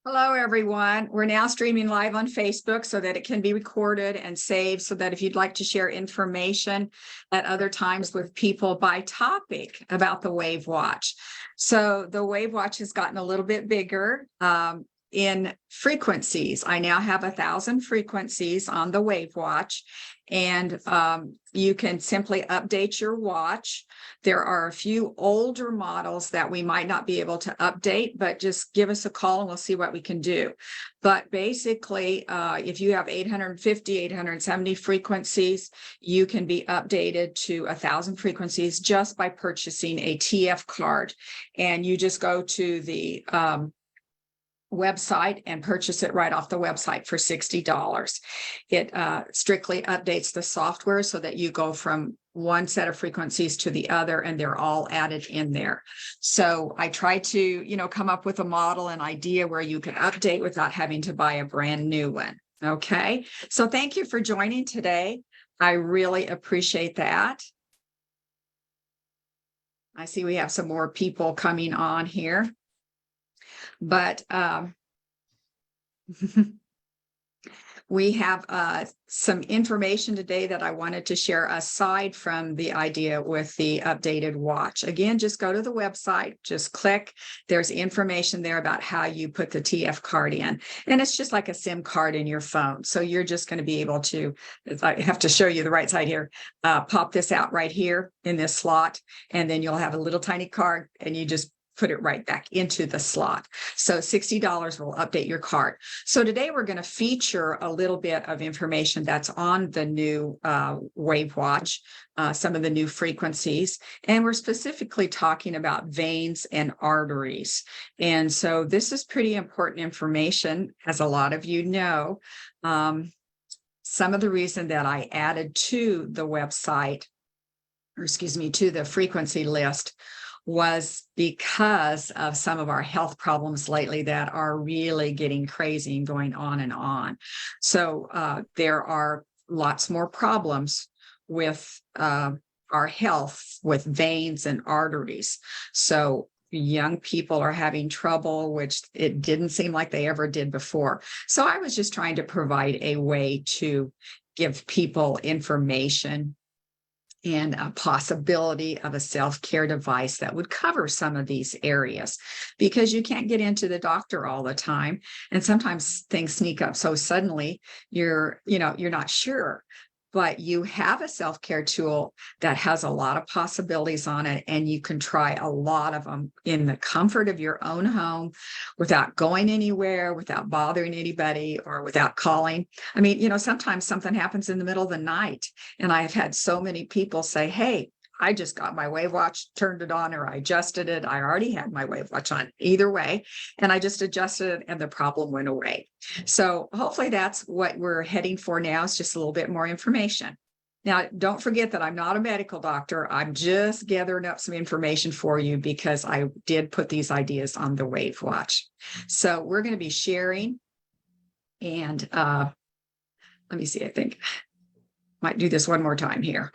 Hello, everyone. We're now streaming live on Facebook so that it can be recorded and saved so that if you'd like to share information at other times with people by topic about the WAVwatch. So the WAVwatch has gotten a little bit bigger in frequencies. I now have 1,000 frequencies on the WAVwatch, and you can simply update your watch. There are a few older models that we might not be able to update, but just give us a call and we'll see what we can do. But basically, if you have 850, 870 frequencies, you can be updated to 1,000 frequencies just by purchasing a TF card. And you just go to the website and purchase it right off the website for $60. It strictly updates the software so that you go from one set of frequencies to the other, and they're all added in there. So I try to, come up with a model, an idea where you can update without having to buy a brand new one. Okay. So thank you for joining today. I really appreciate that. I see we have some more people coming on here. But we have some information today that I wanted to share aside from the idea with the updated watch. Again, just go to the website, just click. There's information there about how you put the TF card in. And it's just like a SIM card in your phone. So you're just going to be able to, I have to show you the right side here, pop this out right here in this slot, and then you'll have a little tiny card and you just put it right back into the slot. So $60 will update your card. So today we're going to feature a little bit of information that's on the new WAVwatch, some of the new frequencies, and we're specifically talking about veins and arteries. And so this is pretty important information, as a lot of you know. Some of the reason that I added to the website, or excuse me, to the frequency list, was because of some of our health problems lately that are really getting crazy and going on and on. So there are lots more problems with our health, with veins and arteries. So young people are having trouble, which it didn't seem like they ever did before. So I was just trying to provide a way to give people information and a possibility of a self-care device that would cover some of these areas, because you can't get into the doctor all the time. And sometimes things sneak up so suddenly you're not sure. But you have a self-care tool that has a lot of possibilities on it, and you can try a lot of them in the comfort of your own home without going anywhere, without bothering anybody, or without calling. I mean, sometimes something happens in the middle of the night, and I've had so many people say, hey, I just got my WAVwatch, turned it on, or I adjusted it. I already had my WAVwatch on either way, and I just adjusted it and the problem went away. So hopefully that's what we're heading for now, is just a little bit more information. Now, don't forget that I'm not a medical doctor. I'm just gathering up some information for you because I did put these ideas on the WAVwatch. So we're going to be sharing, and let me see, I think might do this one more time here.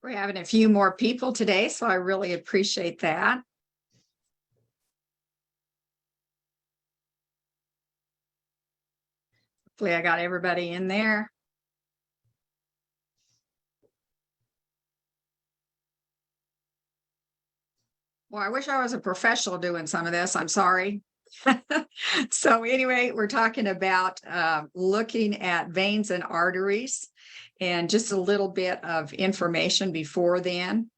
We're having a few more people today, so I really appreciate that. Hopefully I got everybody in there. Well, I wish I was a professional doing some of this. I'm sorry. So anyway, we're talking about looking at veins and arteries, and just a little bit of information before then.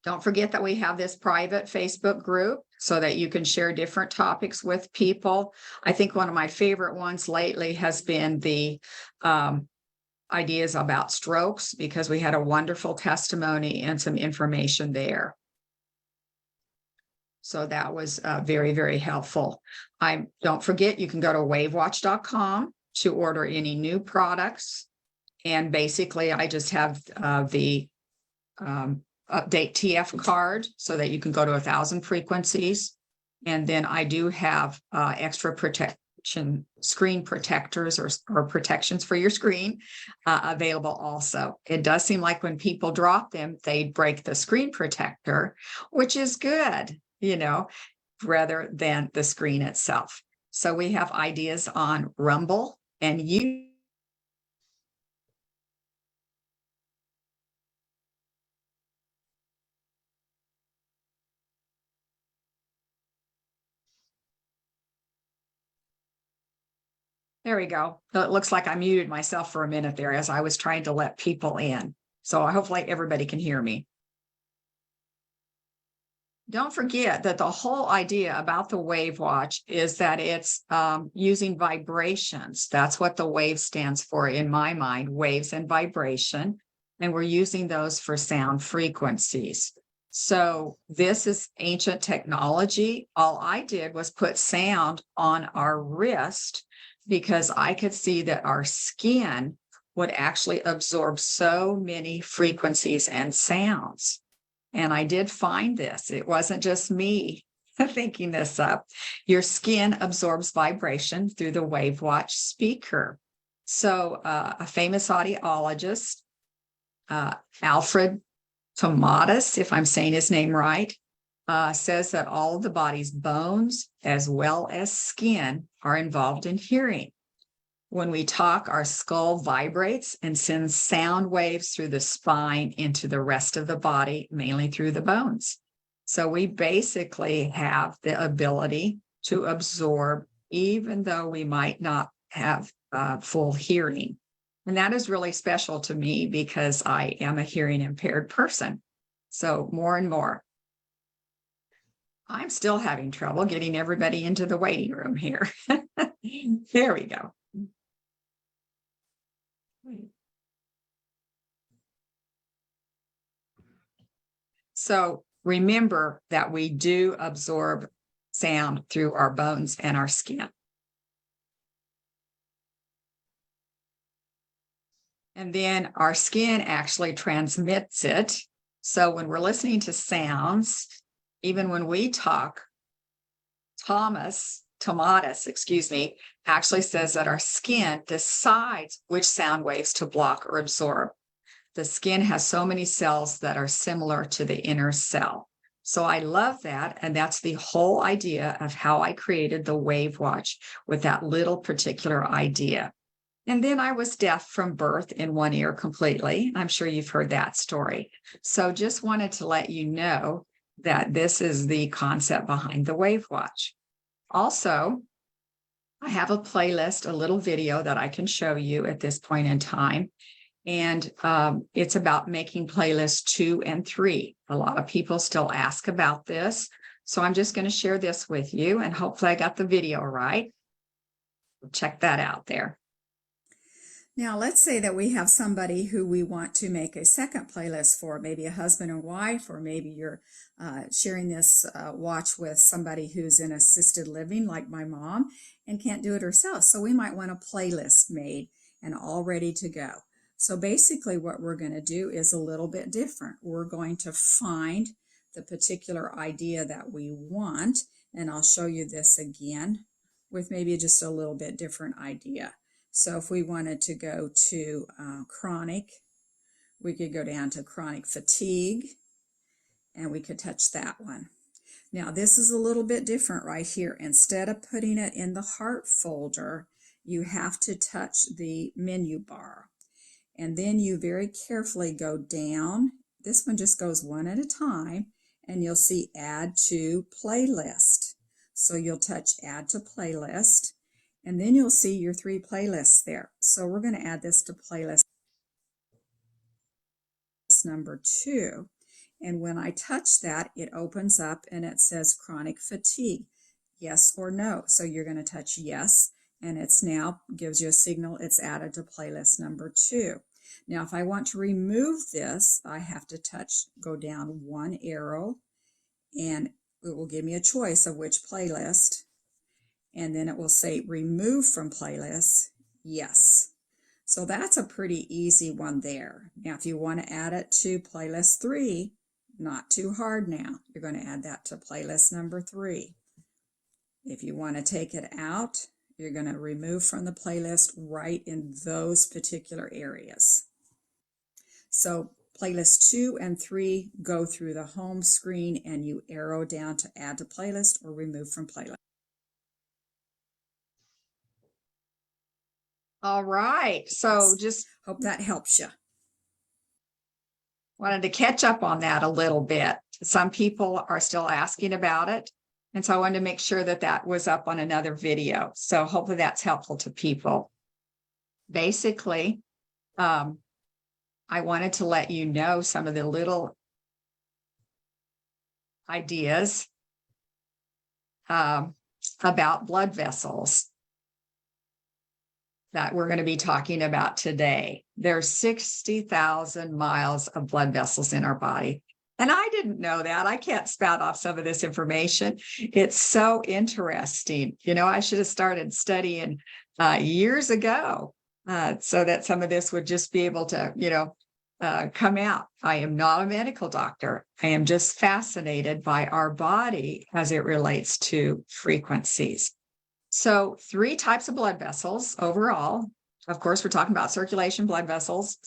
Don't forget that we have this private Facebook group so that you can share different topics with people. I think one of my favorite ones lately has been the ideas about strokes, because we had a wonderful testimony and some information there. So that was very, very helpful. Don't forget, you can go to WAVwatch.com to order any new products. And basically, I just have the update TF card so that you can go to 1,000 frequencies. And then I do have extra protection, screen protectors or protections for your screen available also. It does seem like when people drop them, they break the screen protector, which is good, you know, rather than the screen itself. So we have ideas on Rumble and you. There we go. It looks like I muted myself for a minute there as I was trying to let people in. So hopefully everybody can hear me. Don't forget that the whole idea about the WAVwatch is that it's using vibrations. That's what the WAVE stands for in my mind, waves and vibration. And we're using those for sound frequencies. So this is ancient technology. All I did was put sound on our wrist because I could see that our skin would actually absorb so many frequencies and sounds. And I did find this. It wasn't just me thinking this up. Your skin absorbs vibration through the WAVwatch speaker. So a famous audiologist, Alfred Tomatis, if I'm saying his name right, says that all of the body's bones as well as skin are involved in hearing. When we talk, our skull vibrates and sends sound waves through the spine into the rest of the body, mainly through the bones. So we basically have the ability to absorb, even though we might not have full hearing. And that is really special to me because I am a hearing impaired person. So more and more. I'm still having trouble getting everybody into the waiting room here. There we go. So remember that we do absorb sound through our bones and our skin. And then our skin actually transmits it. So when we're listening to sounds, even when we talk, Tomatis, actually says that our skin decides which sound waves to block or absorb. The skin has so many cells that are similar to the inner cell. So I love that. And that's the whole idea of how I created the WAVwatch with that little particular idea. And then I was deaf from birth in one ear completely. I'm sure you've heard that story. So just wanted to let you know that this is the concept behind the WAVwatch. Also, I have a playlist, a little video that I can show you at this point in time. And it's about making playlists 2 and 3. A lot of people still ask about this. So I'm just going to share this with you and hopefully I got the video right. Check that out there. Now, let's say that we have somebody who we want to make a second playlist for, maybe a husband and wife, or maybe you're sharing this watch with somebody who's in assisted living, like my mom, and can't do it herself. So we might want a playlist made and all ready to go. So basically what we're going to do is a little bit different. We're going to find the particular idea that we want, and I'll show you this again with maybe just a little bit different idea. So if we wanted to go to chronic, we could go down to chronic fatigue, and we could touch that one. Now this is a little bit different right here. Instead of putting it in the heart folder, you have to touch the menu bar. And then you very carefully go down. This one just goes one at a time, and you'll see add to playlist. So you'll touch add to playlist. And then you'll see your 3 playlists there. So we're going to add this to playlist number 2. And when I touch that, it opens up and it says chronic fatigue, yes or no. So you're going to touch yes, and it's now gives you a signal it's added to playlist number 2. Now, if I want to remove this, I have to go down 1 arrow, and it will give me a choice of which playlist. And then it will say remove from playlist, yes. So that's a pretty easy one there. Now, if you want to add it to playlist 3, not too hard now. You're going to add that to playlist number 3. If you want to take it out, you're going to remove from the playlist right in those particular areas. So playlist 2 and 3 go through the home screen and you arrow down to add to playlist or remove from playlist. All right. So just hope that helps you. Wanted to catch up on that a little bit. Some people are still asking about it. And so I wanted to make sure that that was up on another video. So hopefully that's helpful to people. Basically, I wanted to let you know some of the little ideas about blood vessels that we're going to be talking about today. There's 60,000 miles of blood vessels in our body. And I didn't know that. I can't spout off some of this information. It's so interesting. You know, I should have started studying years ago so that some of this would just be able to, come out. I am not a medical doctor. I am just fascinated by our body as it relates to frequencies. So 3 types of blood vessels overall. Of course, we're talking about circulation blood vessels,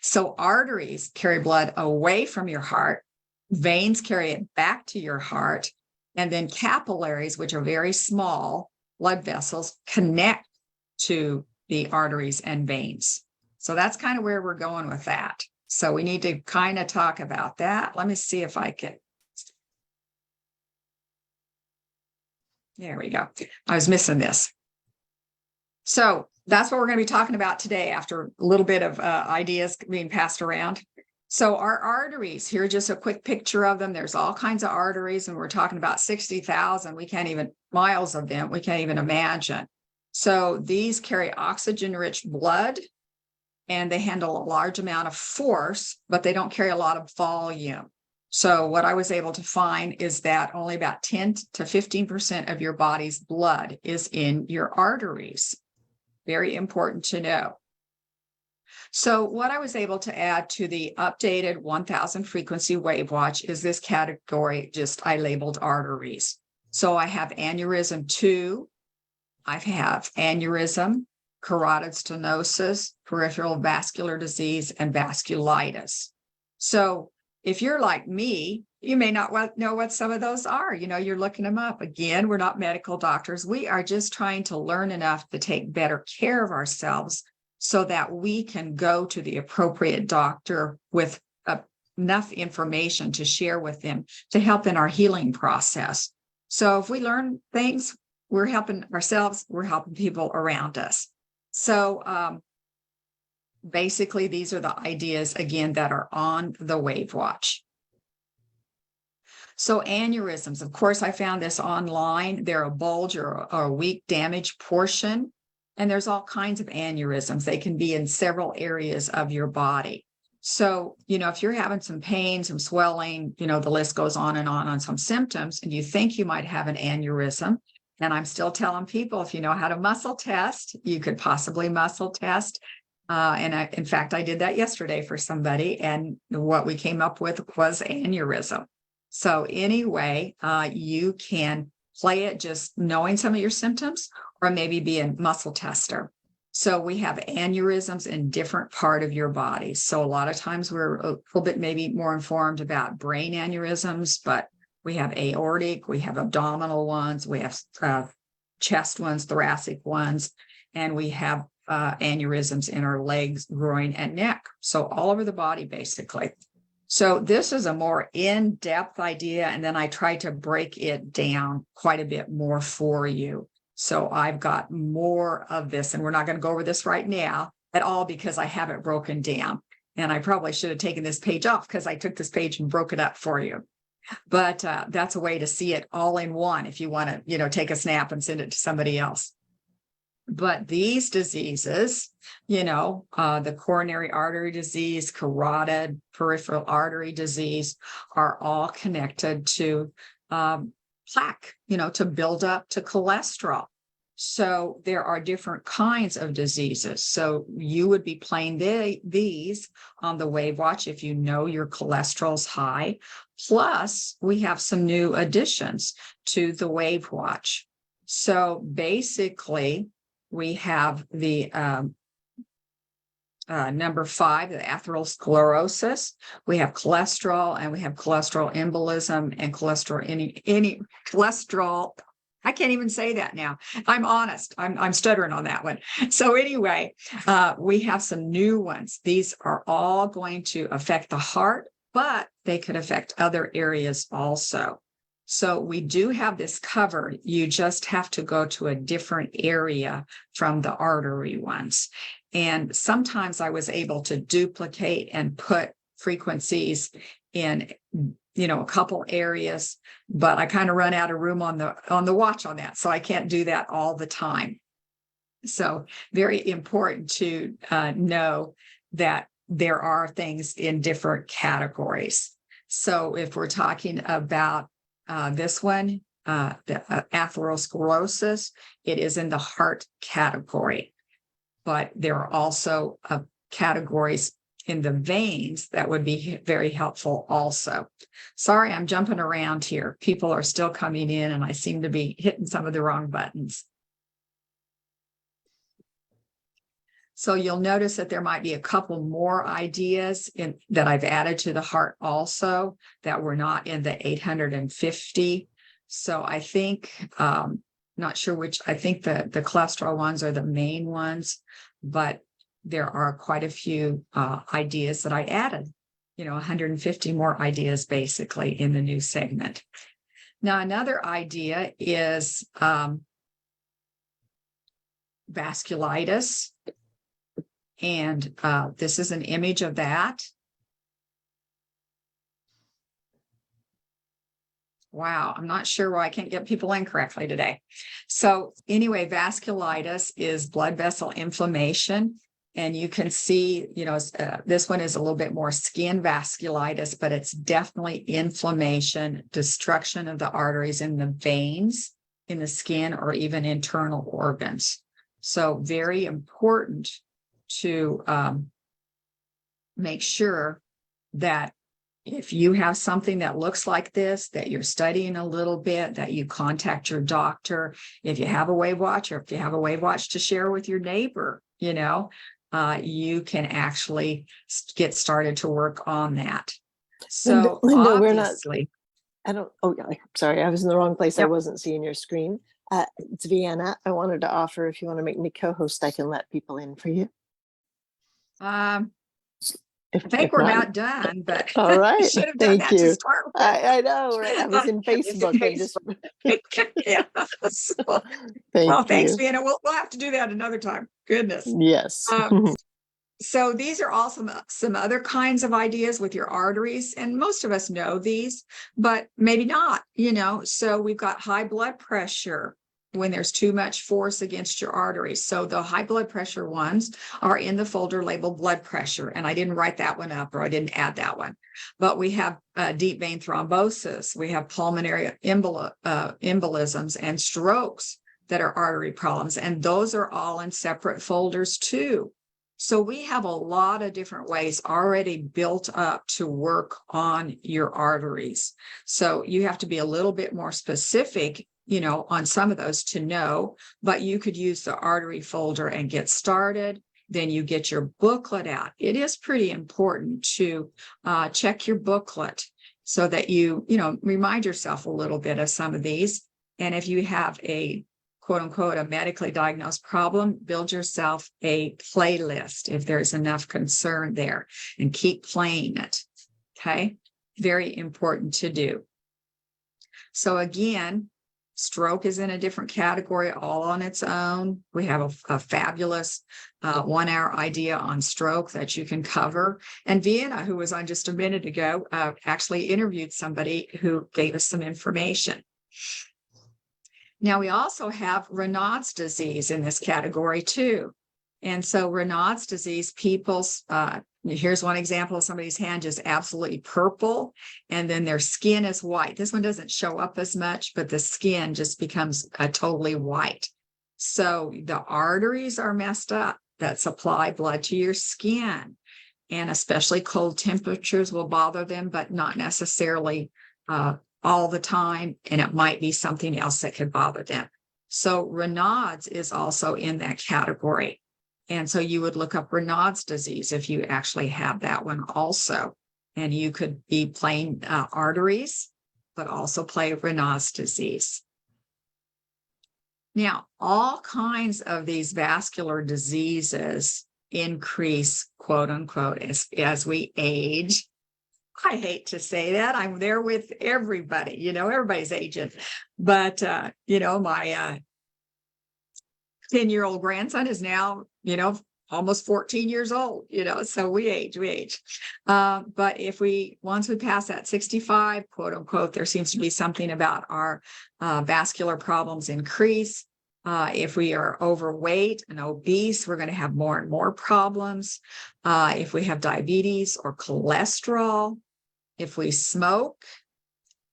So arteries carry blood away from your heart. Veins carry it back to your heart. And then capillaries, which are very small blood vessels, connect to the arteries and veins. So that's kind of where we're going with that. So we need to kind of talk about that. Let me see if I can. There we go. I was missing this. So that's what we're going to be talking about today after a little bit of ideas being passed around. So our arteries, here's just a quick picture of them. There's all kinds of arteries, and we're talking about 60,000. We can't even, miles of them, we can't even imagine. So these carry oxygen-rich blood, and they handle a large amount of force, but they don't carry a lot of volume. So what I was able to find is that only about 10 to 15% of your body's blood is in your arteries. Very important to know. So what I was able to add to the updated 1000 frequency WAVwatch is this category, just I labeled arteries. So I have aneurysm 2, I have aneurysm, carotid stenosis, peripheral vascular disease, and vasculitis. So if you're like me, you may not know what some of those are. You're looking them up. Again, we're not medical doctors. We are just trying to learn enough to take better care of ourselves so that we can go to the appropriate doctor with enough information to share with them to help in our healing process. So if we learn things, we're helping ourselves, we're helping people around us. So basically, these are the ideas, again, that are on the WAVwatch. So aneurysms, of course, I found this online. They're a bulge or a weak damaged portion, and there's all kinds of aneurysms. They can be in several areas of your body. So, if you're having some pain, some swelling, the list goes on some symptoms, and you think you might have an aneurysm. And I'm still telling people, if you know how to muscle test, you could possibly muscle test. In fact, I did that yesterday for somebody, and what we came up with was aneurysm. So anyway, you can play it just knowing some of your symptoms, or maybe be a muscle tester. So we have aneurysms in different part of your body. So a lot of times we're a little bit maybe more informed about brain aneurysms, but we have aortic, we have abdominal ones, we have chest ones, thoracic ones, and we have aneurysms in our legs, groin, and neck. So all over the body, basically. So this is a more in-depth idea, and then I try to break it down quite a bit more for you. So I've got more of this, and we're not going to go over this right now at all because I have it broken down. And I probably should have taken this page off because I took this page and broke it up for you. But that's a way to see it all in one if you want to, take a snap and send it to somebody else. But these diseases, the coronary artery disease, carotid, peripheral artery disease are all connected to plaque, to build up to cholesterol. So there are different kinds of diseases. So you would be playing these on the WAVwatch if you know your cholesterol's high. Plus, we have some new additions to the WAVwatch. So basically, we have the number 5, the atherosclerosis. We have cholesterol, and we have cholesterol embolism and cholesterol any cholesterol. I can't even say that now. I'm honest. I'm stuttering on that one. So anyway, we have some new ones. These are all going to affect the heart, but they could affect other areas also. So we do have this covered. You just have to go to a different area from the artery ones. And sometimes I was able to duplicate and put frequencies in, a couple areas, but I kind of run out of room on the watch on that. So I can't do that all the time. So very important to know that there are things in different categories. So if we're talking about this one, the atherosclerosis, it is in the heart category. But there are also categories in the veins that would be very helpful also. Sorry, I'm jumping around here. People are still coming in and I seem to be hitting some of the wrong buttons. So you'll notice that there might be a couple more ideas that I've added to the heart also that were not in the 850. So I think, not sure which, I think the cholesterol ones are the main ones, but there are quite a few ideas that I added, 150 more ideas basically in the new segment. Now, another idea is vasculitis. And this is an image of that. Wow, I'm not sure why I can't get people in correctly today. So anyway, vasculitis is blood vessel inflammation. And you can see, this one is a little bit more skin vasculitis, but it's definitely inflammation, destruction of the arteries in the veins, in the skin, or even internal organs. So very important to make sure that if you have something that looks like this, that you're studying a little bit, that you contact your doctor. If you have a WAVwatch, or if you have a WAVwatch to share with your neighbor, you can actually get started to work on that. So Linda, obviously, sorry, I was in the wrong place. Yep. I wasn't seeing your screen. It's Vienna. I wanted to offer, if you want to make me co-host, I can let people in for you. I think we're about done, but all right. should have done that to start with. I know, right? I was in Facebook. Yeah. Thanks, Vienna. We'll have to do that another time. Goodness. Yes. So these are all some other kinds of ideas with your arteries, and most of us know these, but maybe not. So we've got high blood pressure when there's too much force against your arteries. So the high blood pressure ones are in the folder labeled blood pressure. And I didn't write that one up, or I didn't add that one. But we have deep vein thrombosis. We have pulmonary embolisms and strokes that are artery problems. And those are all in separate folders too. So we have a lot of different ways already built up to work on your arteries. So you have to be a little bit more specific on some of those to know, but you could use the artery folder and get started. Then you get your booklet out. It is pretty important to check your booklet so that you remind yourself a little bit of some of these. And if you have a quote unquote, a medically diagnosed problem, build yourself a playlist if there's enough concern there, and keep playing it. Okay. Very important to do. So again, stroke is in a different category all on its own. We have a fabulous 1-hour idea on stroke that you can cover. And Vienna, who was on just a minute ago, actually interviewed somebody who gave us some information. Now, we also have Raynaud's disease in this category too. And so Raynaud's disease, here's one example of somebody's hand just absolutely purple, and then their skin is white. This one doesn't show up as much, but the skin just becomes totally white. So the arteries are messed up that supply blood to your skin. And especially cold temperatures will bother them, but not necessarily all the time. And it might be something else that could bother them. So Raynaud's is also in that category. And so you would look up Raynaud's disease if you actually have that one also. And you could be plain arteries, but also play Raynaud's disease. Now, all kinds of these vascular diseases increase, quote unquote, as we age. I hate to say that. I'm there with everybody, everybody's aging. But, my 10-year-old grandson is now, almost 14 years old, so we age. But once we pass that 65, quote unquote, there seems to be something about our vascular problems increase. If we are overweight and obese, we're going to have more and more problems. If we have diabetes or cholesterol, if we smoke,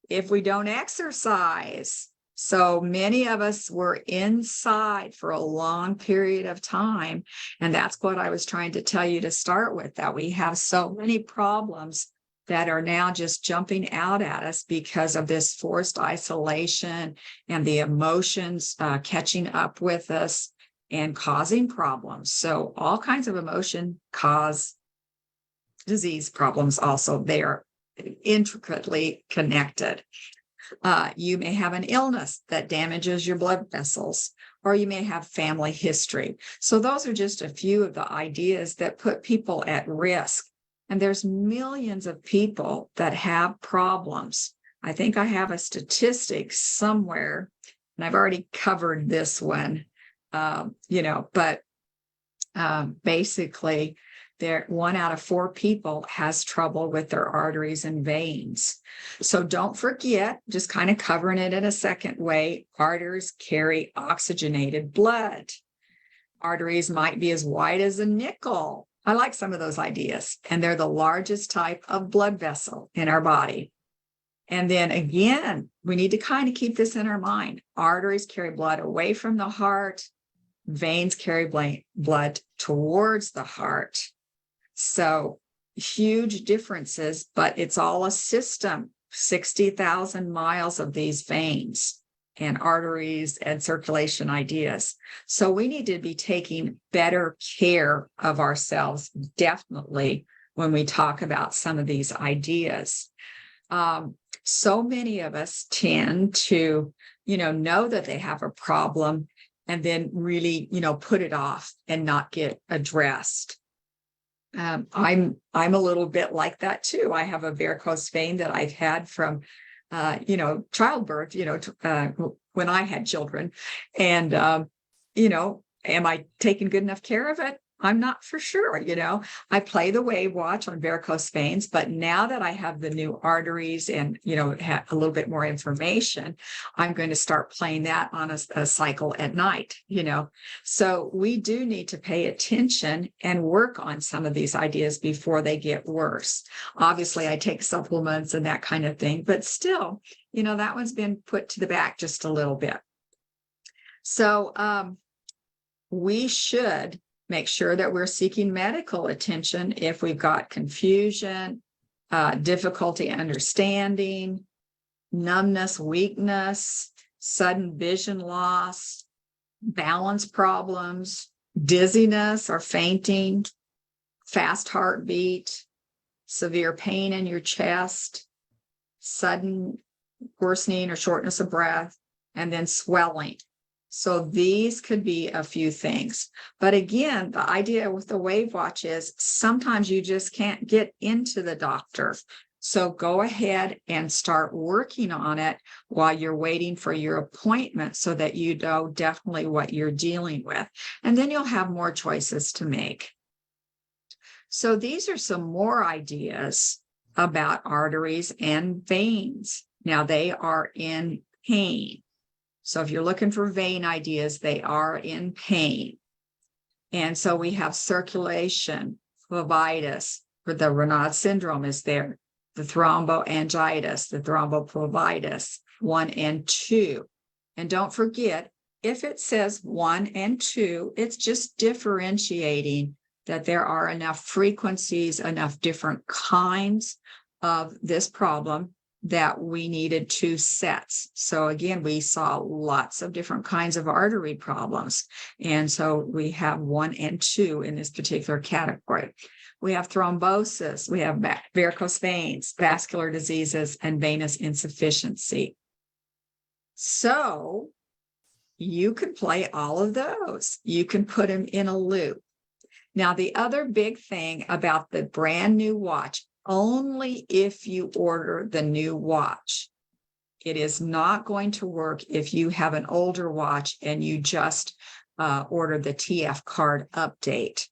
if we don't exercise. So many of us were inside for a long period of time. And that's what I was trying to tell you to start with, that we have so many problems that are now just jumping out at us because of this forced isolation and the emotions catching up with us and causing problems. So all kinds of emotion cause disease problems also. They are intricately connected. You may have an illness that damages your blood vessels, or you may have family history. So those are just a few of the ideas that put people at risk. And there's millions of people that have problems. I think I have a statistic somewhere, and I've already covered this one, but basically, 1 out of 4 people has trouble with their arteries and veins. So don't forget, just kind of covering it in a second way, arteries carry oxygenated blood. Arteries might be as wide as a nickel. I like some of those ideas. And they're the largest type of blood vessel in our body. And then again, we need to kind of keep this in our mind. Arteries carry blood away from the heart. Veins carry blood towards the heart. So huge differences, but it's all a system, 60,000 miles of these veins and arteries and circulation ideas. So we need to be taking better care of ourselves, definitely, when we talk about some of these ideas. So many of us tend to, know that they have a problem and then really, put it off and not get addressed. I'm a little bit like that too. I have a varicose vein that I've had from, childbirth, when I had children. And, am I taking good enough care of it? I'm not for sure. I play the WAVwatch on varicose veins, but now that I have the new arteries and, have a little bit more information, I'm going to start playing that on a cycle at night, So we do need to pay attention and work on some of these ideas before they get worse. Obviously, I take supplements and that kind of thing, but still, that one's been put to the back just a little bit. So we should make sure that we're seeking medical attention if we've got confusion, difficulty understanding, numbness, weakness, sudden vision loss, balance problems, dizziness or fainting, fast heartbeat, severe pain in your chest, sudden worsening or shortness of breath, and then swelling. So these could be a few things. But again, the idea with the WAVwatch is sometimes you just can't get into the doctor. So go ahead and start working on it while you're waiting for your appointment so that you know definitely what you're dealing with. And then you'll have more choices to make. So these are some more ideas about arteries and veins. Now they are in pain. So if you're looking for vein ideas, they are in pain. And so we have circulation, phlebitis, for the Raynaud syndrome is there, the thromboangiitis, the thrombophlebitis, 1 and 2. And don't forget, if it says 1 and 2, it's just differentiating that there are enough frequencies, enough different kinds of this problem that we needed 2 sets. So again, we saw lots of different kinds of artery problems. And so we have 1 and 2 in this particular category. We have thrombosis, we have varicose veins, vascular diseases, and venous insufficiency. So you can play all of those. You can put them in a loop. Now, the other big thing about the brand new watch, only if you order the new watch. It is not going to work if you have an older watch and you just order the TF card update.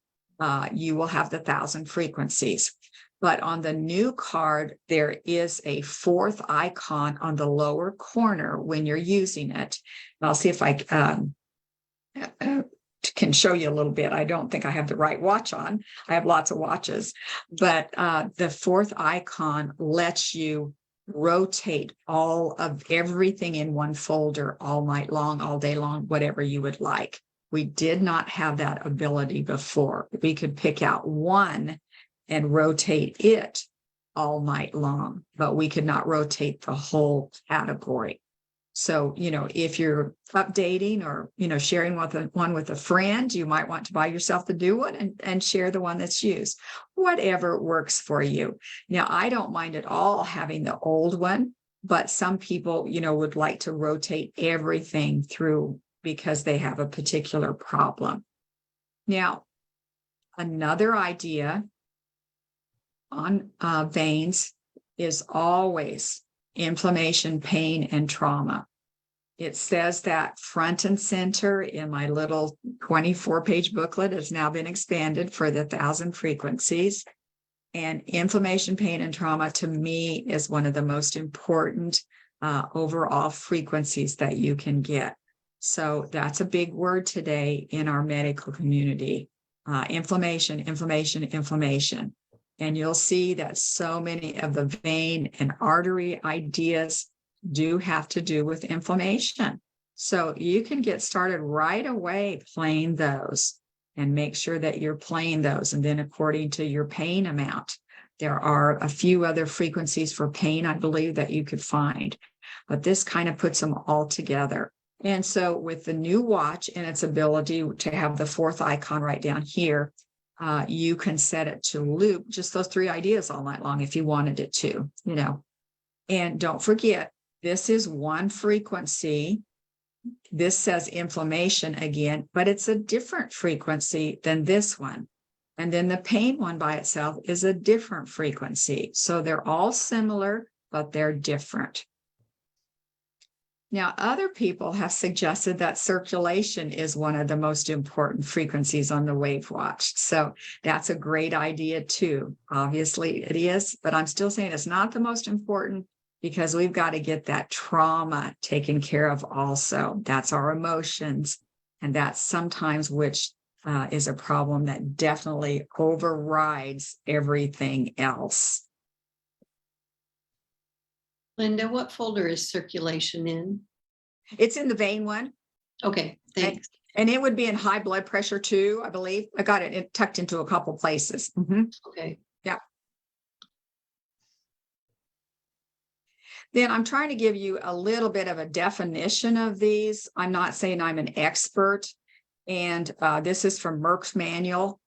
You will have the 1,000 frequencies. But on the new card, there is a 4th icon on the lower corner when you're using it. And I'll see if I can show you a little bit. I don't think I have the right watch on. I have lots of watches, but the 4th icon lets you rotate all of everything in one folder all night long, all day long, whatever you would like. We did not have that ability before. We could pick out one and rotate it all night long, but we could not rotate the whole category. So, if you're updating or, sharing one with a friend, you might want to buy yourself the new one and share the one that's used, whatever works for you. Now, I don't mind at all having the old one, but some people, would like to rotate everything through because they have a particular problem. Now, another idea on veins is always inflammation, pain, and trauma. It says that front and center in my little 24-page booklet has now been expanded for the 1,000 frequencies. And inflammation, pain, and trauma to me is one of the most important overall frequencies that you can get. So that's a big word today in our medical community. Inflammation, inflammation, inflammation. And you'll see that so many of the vein and artery ideas do have to do with inflammation. So you can get started right away playing those and make sure that you're playing those. And then according to your pain amount, there are a few other frequencies for pain, I believe, that you could find. But this kind of puts them all together. And so with the new watch and its ability to have the 4th icon right down here, you can set it to loop just those 3 ideas all night long if you wanted it to, And don't forget, this is one frequency. This says inflammation again, but it's a different frequency than this one. And then the pain one by itself is a different frequency. So they're all similar, but they're different. Now, other people have suggested that circulation is one of the most important frequencies on the WAVwatch. So that's a great idea too. Obviously it is, but I'm still saying it's not the most important because we've got to get that trauma taken care of also. That's our emotions. And that's sometimes which is a problem that definitely overrides everything else. Linda, what folder is circulation in? It's in the vein one. Okay, thanks. And it would be in high blood pressure too, I believe. I got it tucked into a couple places. Okay. Yeah. Then I'm trying to give you a little bit of a definition of these. I'm not saying I'm an expert. And this is from Merck's manual,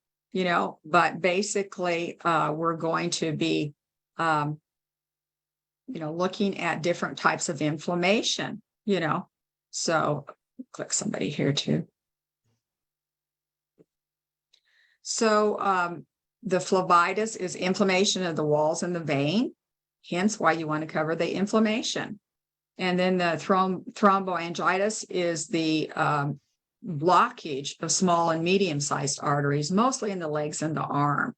but basically we're going to be looking at different types of inflammation, so click somebody here too. So the phlebitis is inflammation of the walls in the vein, hence why you want to cover the inflammation. And then the thromboangiitis is the blockage of small and medium-sized arteries, mostly in the legs and the arm.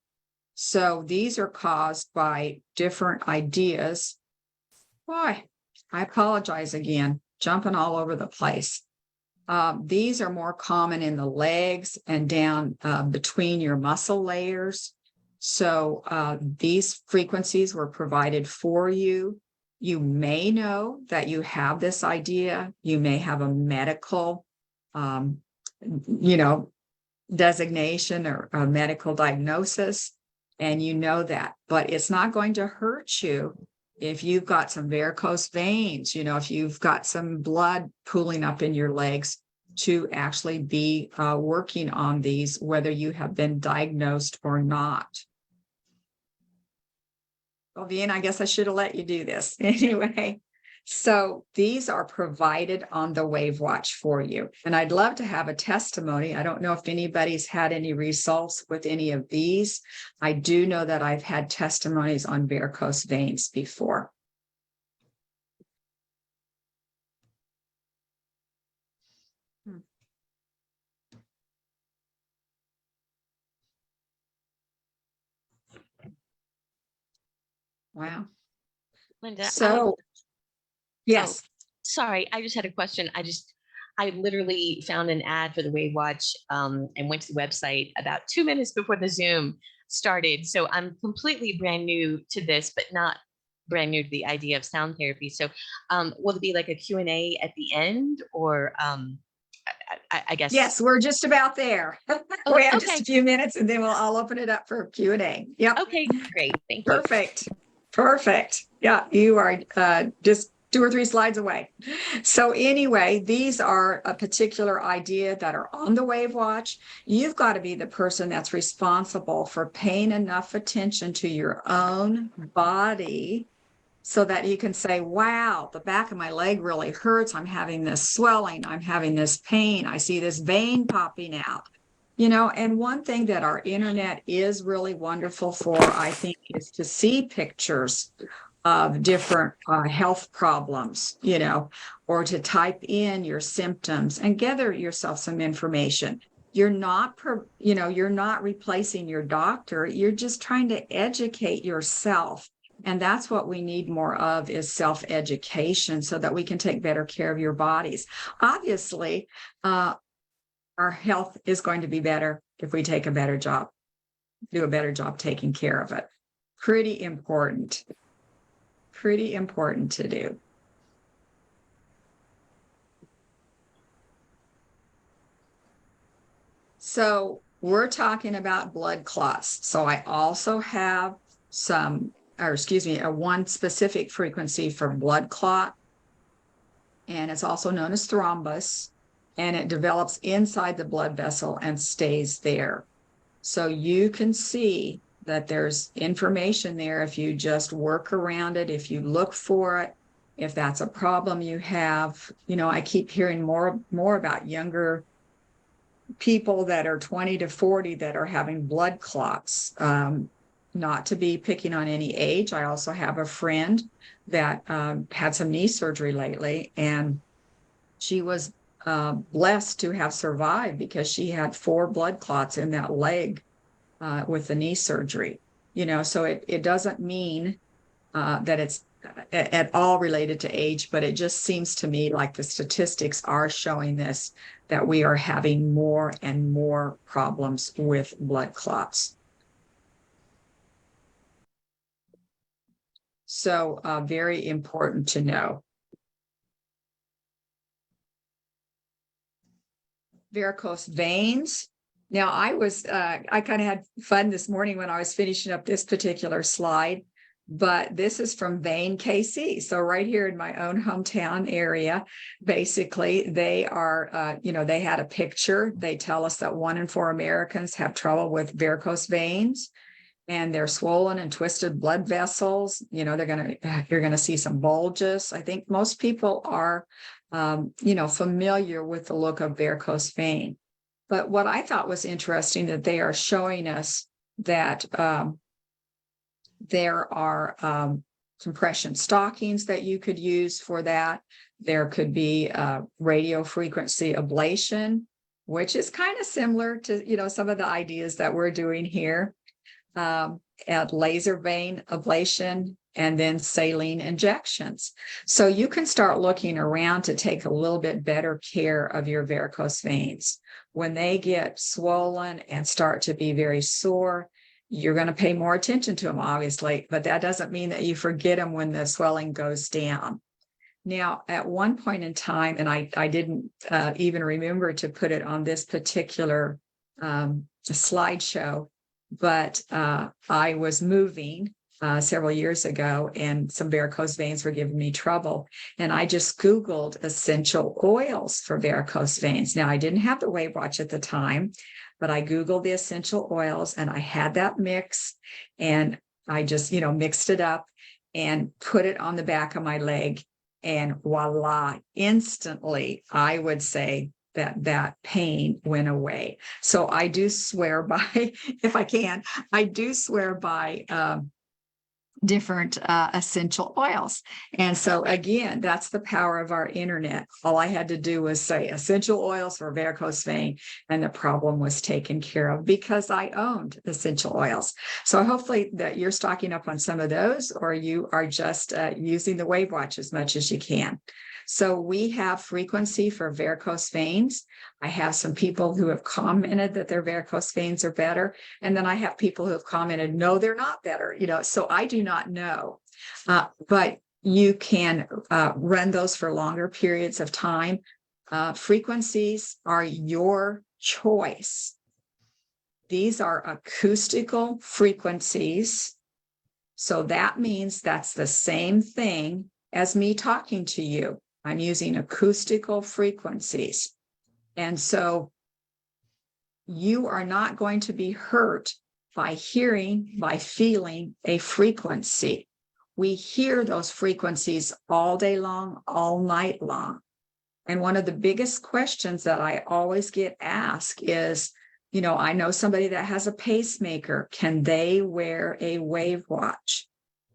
So these are caused by different ideas. Boy, I apologize again, jumping all over the place. These are more common in the legs and down between your muscle layers. So these frequencies were provided for you. You may know that you have this idea. You may have a medical you know, designation or a medical diagnosis, and you know that, but it's not going to hurt you if you've got some varicose veins, you know, if you've got some blood pooling up in your legs, to actually be working on these, whether you have been diagnosed or not. Well, Vian, I guess I should have let you do this anyway. So these are provided on the WAVwatch for you. And I'd love to have a testimony. I don't know if anybody's had any results with any of these. I do know that I've had testimonies on varicose veins before. Wow. Linda, So, yes. sorry, I just had a question. I literally found an ad for the WAVwatch and went to the website about 2 minutes before the Zoom started. So I'm completely brand new to this, but not brand new to the idea of sound therapy. So will it be like a Q&A at the end, or I guess? Yes, we're just about there. Oh, We have okay. just a few minutes and then I'll open it up for Q&A. Yep. Okay, great. Thank you. Perfect. Perfect. Yeah, you are just 2 or 3 slides away. So anyway, these are a particular idea that are on the WAVwatch. You've got to be the person that's responsible for paying enough attention to your own body so that you can say, wow, the back of my leg really hurts. I'm having this swelling. I'm having this pain. I see this vein popping out. You know, and one thing that our internet is really wonderful for, I think, is to see pictures of different health problems, you know, or to type in your symptoms and gather yourself some information. You're not, you're not replacing your doctor. You're just trying to educate yourself. And that's what we need more of, is self-education, so that we can take better care of your bodies. Obviously, our health is going to be better if we take a better job, do a better job taking care of it. Pretty important to do. So we're talking about blood clots. So I also have a one specific frequency for blood clot, and it's also known as thrombus. And it develops inside the blood vessel and stays there. So you can see that there's information there if you just work around it, if you look for it, if that's a problem you have. You know, I keep hearing more about younger people that are 20 to 40 that are having blood clots. Not to be picking on any age. I also have a friend that had some knee surgery lately, and she was blessed to have survived because she had 4 blood clots in that leg with the knee surgery. You know, so it doesn't mean that it's at all related to age, but it just seems to me like the statistics are showing this, that we are having more and more problems with blood clots. So very important to know. Varicose veins. Now I kind of had fun this morning when I was finishing up this particular slide, but this is from Vein KC. So right here in my own hometown area, basically they are, they had a picture. They tell us that 1 in 4 Americans have trouble with varicose veins, and they're swollen and twisted blood vessels. You know, you're going to see some bulges. I think most people are familiar with the look of varicose vein. But what I thought was interesting, that they are showing us that there are compression stockings that you could use for that. There could be radio frequency ablation, which is kind of similar to, some of the ideas that we're doing here. At laser vein ablation, and then saline injections. So you can start looking around to take a little bit better care of your varicose veins. When they get swollen and start to be very sore, you're going to pay more attention to them, obviously, but that doesn't mean that you forget them when the swelling goes down. Now, at one point in time, and I didn't even remember to put it on this particular slideshow, but I was moving several years ago, and some varicose veins were giving me trouble. And I just Googled essential oils for varicose veins. Now, I didn't have the WAVwatch at the time, but I Googled the essential oils, and I had that mix, and I just, mixed it up and put it on the back of my leg. And voila, instantly, I would say that pain went away. So I do swear by, if I can, I do swear by different essential oils. And so again, that's the power of our internet. All I had to do was say essential oils for varicose vein, and the problem was taken care of because I owned essential oils. So hopefully that you're stocking up on some of those, or you are just using the WAVwatch as much as you can. So we have frequency for varicose veins. I have some people who have commented that their varicose veins are better. And then I have people who have commented, no, they're not better. So I do not know. But you can run those for longer periods of time. Frequencies are your choice. These are acoustical frequencies. So that means that's the same thing as me talking to you. I'm using acoustical frequencies. And so you are not going to be hurt by hearing, by feeling a frequency. We hear those frequencies all day long, all night long. And one of the biggest questions that I always get asked is, I know somebody that has a pacemaker. Can they wear a WAVwatch?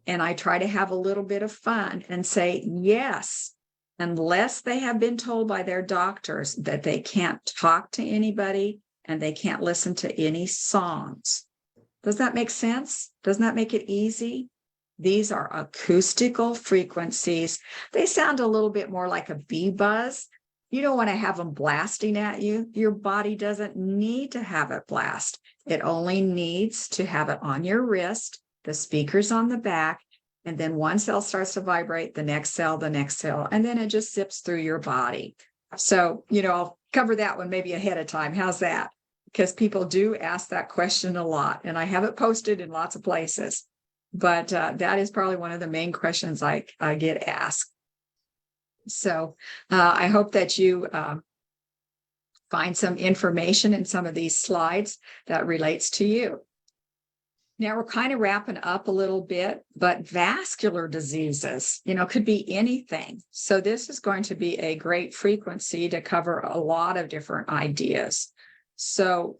And I try to have a little bit of fun and say, yes, unless they have been told by their doctors that they can't talk to anybody and they can't listen to any songs. Does that make sense? Doesn't that make it easy? These are acoustical frequencies. They sound a little bit more like a bee buzz. You don't want to have them blasting at you. Your body doesn't need to have it blast. It only needs to have it on your wrist, the speakers on the back, and then one cell starts to vibrate, the next cell, and then it just zips through your body. So, I'll cover that one maybe ahead of time. How's that? Because people do ask that question a lot, and I have it posted in lots of places. But that is probably one of the main questions I get asked. So I hope that you find some information in some of these slides that relates to you. Now we're kind of wrapping up a little bit, but vascular diseases, could be anything. So this is going to be a great frequency to cover a lot of different ideas. So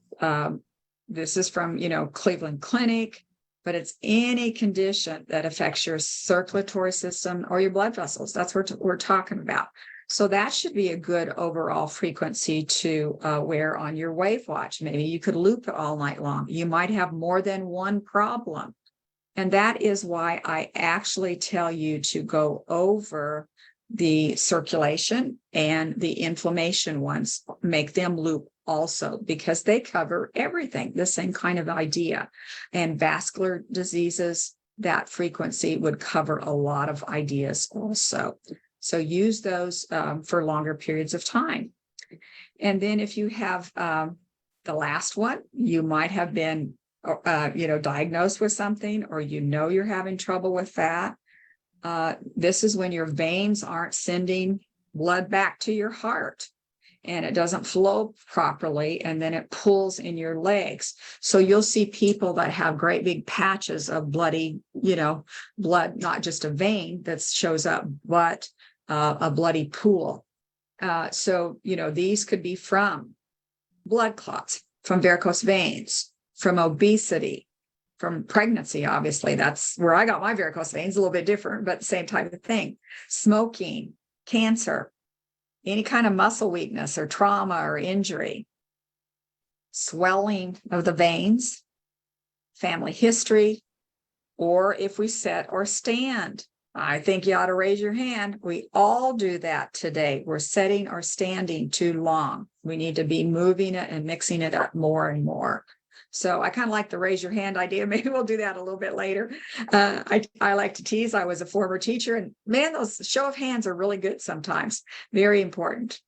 this is from, Cleveland Clinic, but it's any condition that affects your circulatory system or your blood vessels. That's what we're talking about. So that should be a good overall frequency to wear on your WAVwatch. Maybe you could loop it all night long. You might have more than one problem. And that is why I actually tell you to go over the circulation and the inflammation ones, make them loop also, because they cover everything, the same kind of idea. And vascular diseases, that frequency would cover a lot of ideas also. So use those for longer periods of time. And then if you have the last one, you might have been, diagnosed with something, or you're having trouble with that. This is when your veins aren't sending blood back to your heart, and it doesn't flow properly, and then it pulls in your legs. So you'll see people that have great big patches of bloody, blood, not just a vein that shows up, but a bloody pool. So these could be from blood clots, from varicose veins, from obesity, from pregnancy. Obviously, that's where I got my varicose veins, a little bit different, but the same type of thing. Smoking, cancer, any kind of muscle weakness or trauma or injury, swelling of the veins, family history, or if we sit or stand. I think you ought to raise your hand. We all do that today. We're sitting or standing too long. We need to be moving it and mixing it up more and more. So I kind of like the raise your hand idea. Maybe we'll do that a little bit later. I like to tease. I was a former teacher, and man, those show of hands are really good sometimes. Very important.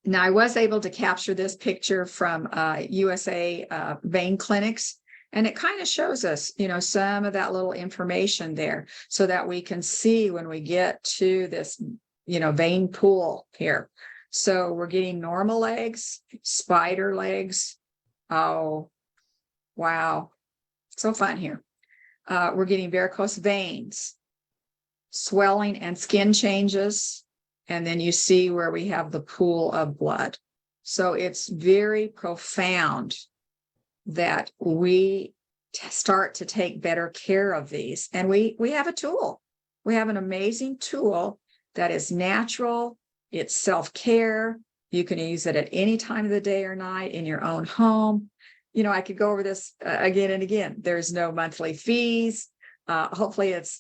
Now, I was able to capture this picture from USA vein clinics, and it kind of shows us, some of that little information there so that we can see when we get to this, vein pool here. So we're getting normal legs, spider legs. Oh, wow. So fun here. We're getting varicose veins, swelling and skin changes. And then you see where we have the pool of blood. So it's very profound that we start to take better care of these. And we have a tool. We have an amazing tool that is natural. It's self-care. You can use it at any time of the day or night in your own home. I could go over this again and again. There's no monthly fees. Hopefully it's,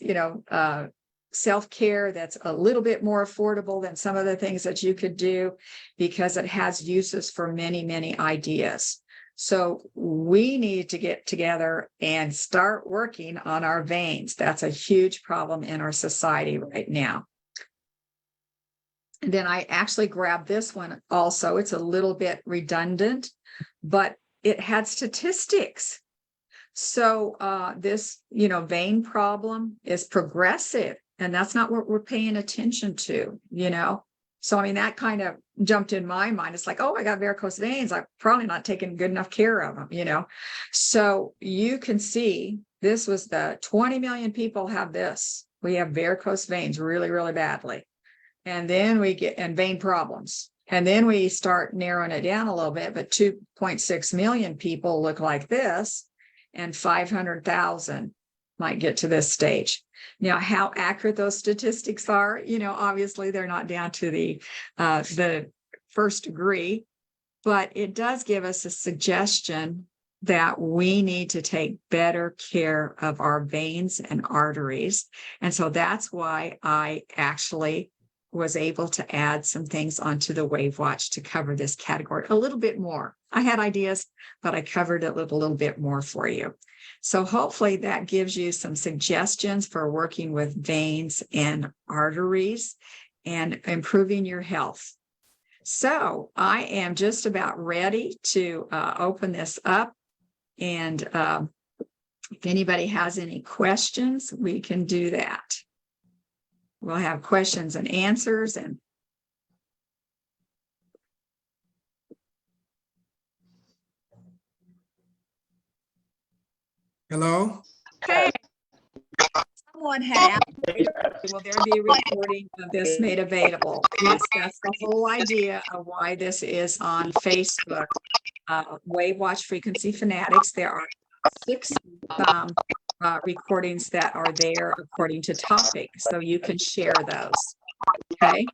self-care that's a little bit more affordable than some of the things that you could do, because it has uses for many, many ideas. So we need to get together and start working on our veins. That's a huge problem in our society right now. And then I actually grabbed this one also. It's a little bit redundant, but it had statistics. So this, vein problem is progressive. And that's not what we're paying attention to, So, that kind of jumped in my mind. It's like, oh, I got varicose veins. I'm probably not taking good enough care of them, So you can see this was the 20 million people have this. We have varicose veins really, really badly. And then we get vein problems. And then we start narrowing it down a little bit, but 2.6 million people look like this, and 500,000 might get to this stage. Now, how accurate those statistics are, obviously they're not down to the first degree, but it does give us a suggestion that we need to take better care of our veins and arteries. And so that's why I actually was able to add some things onto the WAVwatch to cover this category a little bit more. I had ideas, but I covered it a little bit more for you. So hopefully that gives you some suggestions for working with veins and arteries and improving your health. So I am just about ready to open this up. And if anybody has any questions, we can do that. We'll have questions and answers. And hello? okay. Someone had asked, will there be a recording of this made available? Yes, that's the whole idea of why this is on Facebook. WAVwatch Frequency Fanatics. There are 6 recordings that are there according to topic, so you can share those. Okay.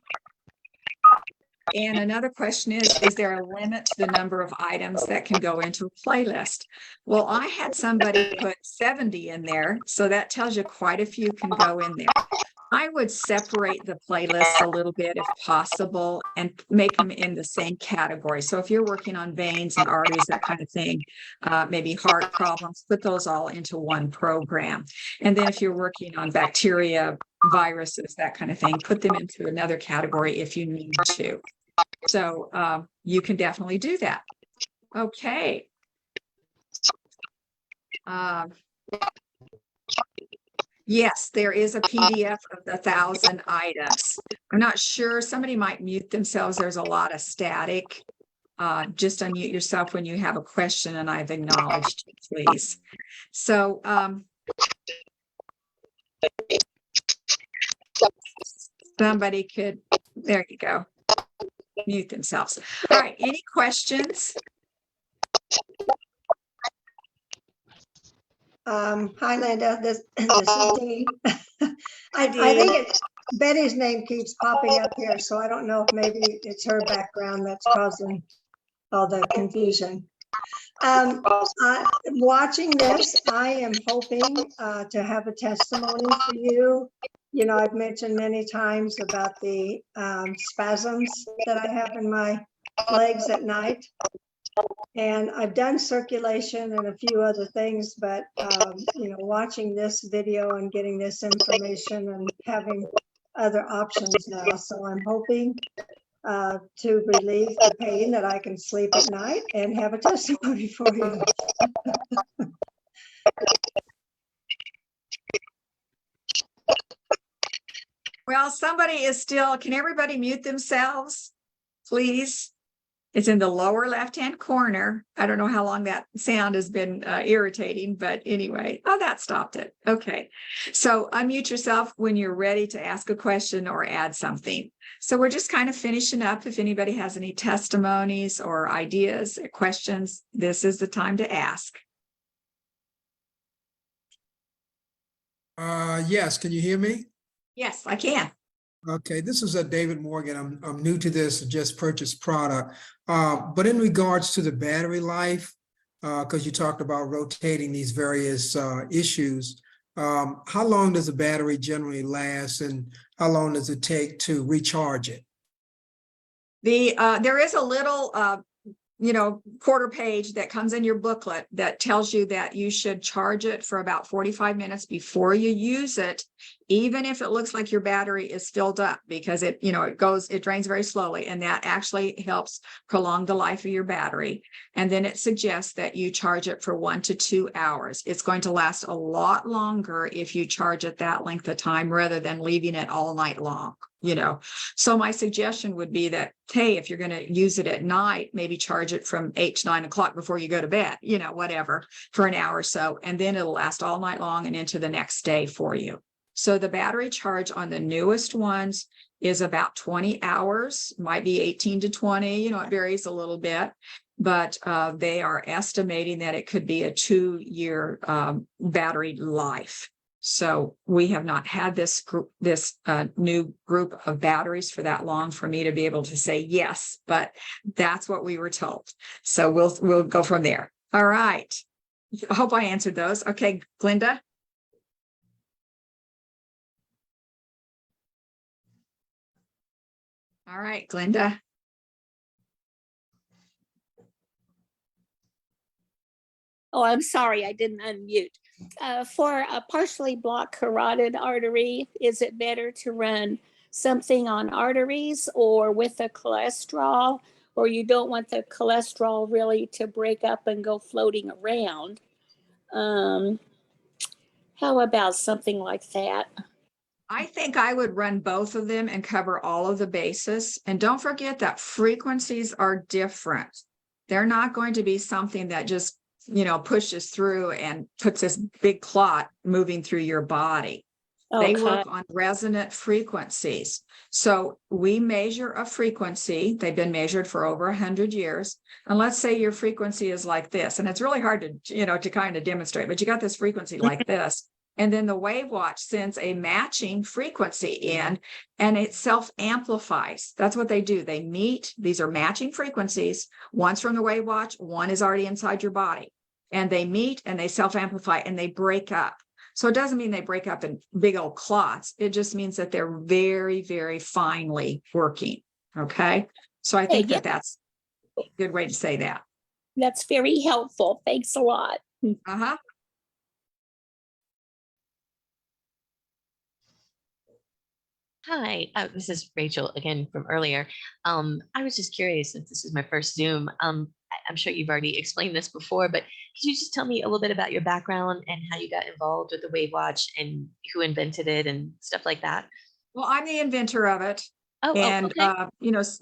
And another question is there a limit to the number of items that can go into a playlist? Well, I had somebody put 70 in there, so that tells you quite a few can go in there. I would separate the playlist a little bit if possible and make them in the same category. So if you're working on veins and arteries, that kind of thing, maybe heart problems, put those all into one program. And then if you're working on bacteria, viruses, that kind of thing, put them into another category if you need to. So you can definitely do that. Okay. Yes, there is a PDF of the 1,000 items. I'm not sure. Somebody might mute themselves. There's a lot of static. Just unmute yourself when you have a question, and I've acknowledged you, please. So somebody could, there you go, mute themselves. All right, any questions? Hi, Linda. This is Dee. I think Betty's name keeps popping up here, so I don't know if maybe it's her background that's causing all the confusion. Watching this, I am hoping to have a testimony for you. I've mentioned many times about the spasms that I have in my legs at night. And I've done circulation and a few other things, but, watching this video and getting this information and having other options now. So I'm hoping to relieve the pain that I can sleep at night and have a testimony for you. Well, somebody is still, can everybody mute themselves, please? It's in the lower left-hand corner. I don't know how long that sound has been irritating, but anyway, oh, that stopped it. Okay. So unmute yourself when you're ready to ask a question or add something. So we're just kind of finishing up. If anybody has any testimonies or ideas or questions, this is the time to ask. Yes, can you hear me? Yes, I can. Okay, this is David Morgan. I'm new to this, just purchased product. But in regards to the battery life, because you talked about rotating these various issues, how long does a battery generally last, and how long does it take to recharge it? There is a little quarter page that comes in your booklet that tells you that you should charge it for about 45 minutes before you use it, even if it looks like your battery is filled up, because it drains very slowly, and that actually helps prolong the life of your battery. And then it suggests that you charge it for 1 to 2 hours. It's going to last a lot longer if you charge it that length of time rather than leaving it all night long. So my suggestion would be that, hey, if you're going to use it at night, maybe charge it from 8 to 9 o'clock before you go to bed, whatever, for an hour or so, and then it'll last all night long and into the next day for you. So the battery charge on the newest ones is about 20 hours, might be 18 to 20, it varies a little bit, but they are estimating that it could be a 2-year battery life. So we have not had this new group of batteries for that long for me to be able to say yes, but that's what we were told. So we'll go from there. All right. I hope I answered those. Okay, Glinda. All right, Glinda. Oh, I'm sorry, I didn't unmute. For a partially blocked carotid artery, is it better to run something on arteries or with the cholesterol, or you don't want the cholesterol really to break up and go floating around? How about something like that? I think I would run both of them and cover all of the bases. And don't forget that frequencies are different. They're not going to be something that just pushes through and puts this big clot moving through your body. Okay. They work on resonant frequencies. So we measure a frequency. They've been measured for over 100 years. And let's say your frequency is like this, and it's really hard to, to kind of demonstrate, but you got this frequency like this. And then the WAVwatch sends a matching frequency in, and it self-amplifies. That's what they do. They meet, these are matching frequencies. One's from the WAVwatch, one is already inside your body. And they meet and they self-amplify and they break up. So it doesn't mean they break up in big old clots. It just means that they're very, very finely working. Okay. So I think that's a good way to say that. That's very helpful. Thanks a lot. Uh-huh. Hi, this is Rachel again from earlier. I was just curious, since this is my first Zoom. I'm sure you've already explained this before, but could you just tell me a little bit about your background and how you got involved with the WAVwatch and who invented it and stuff like that? Well, I'm the inventor of it. And, okay.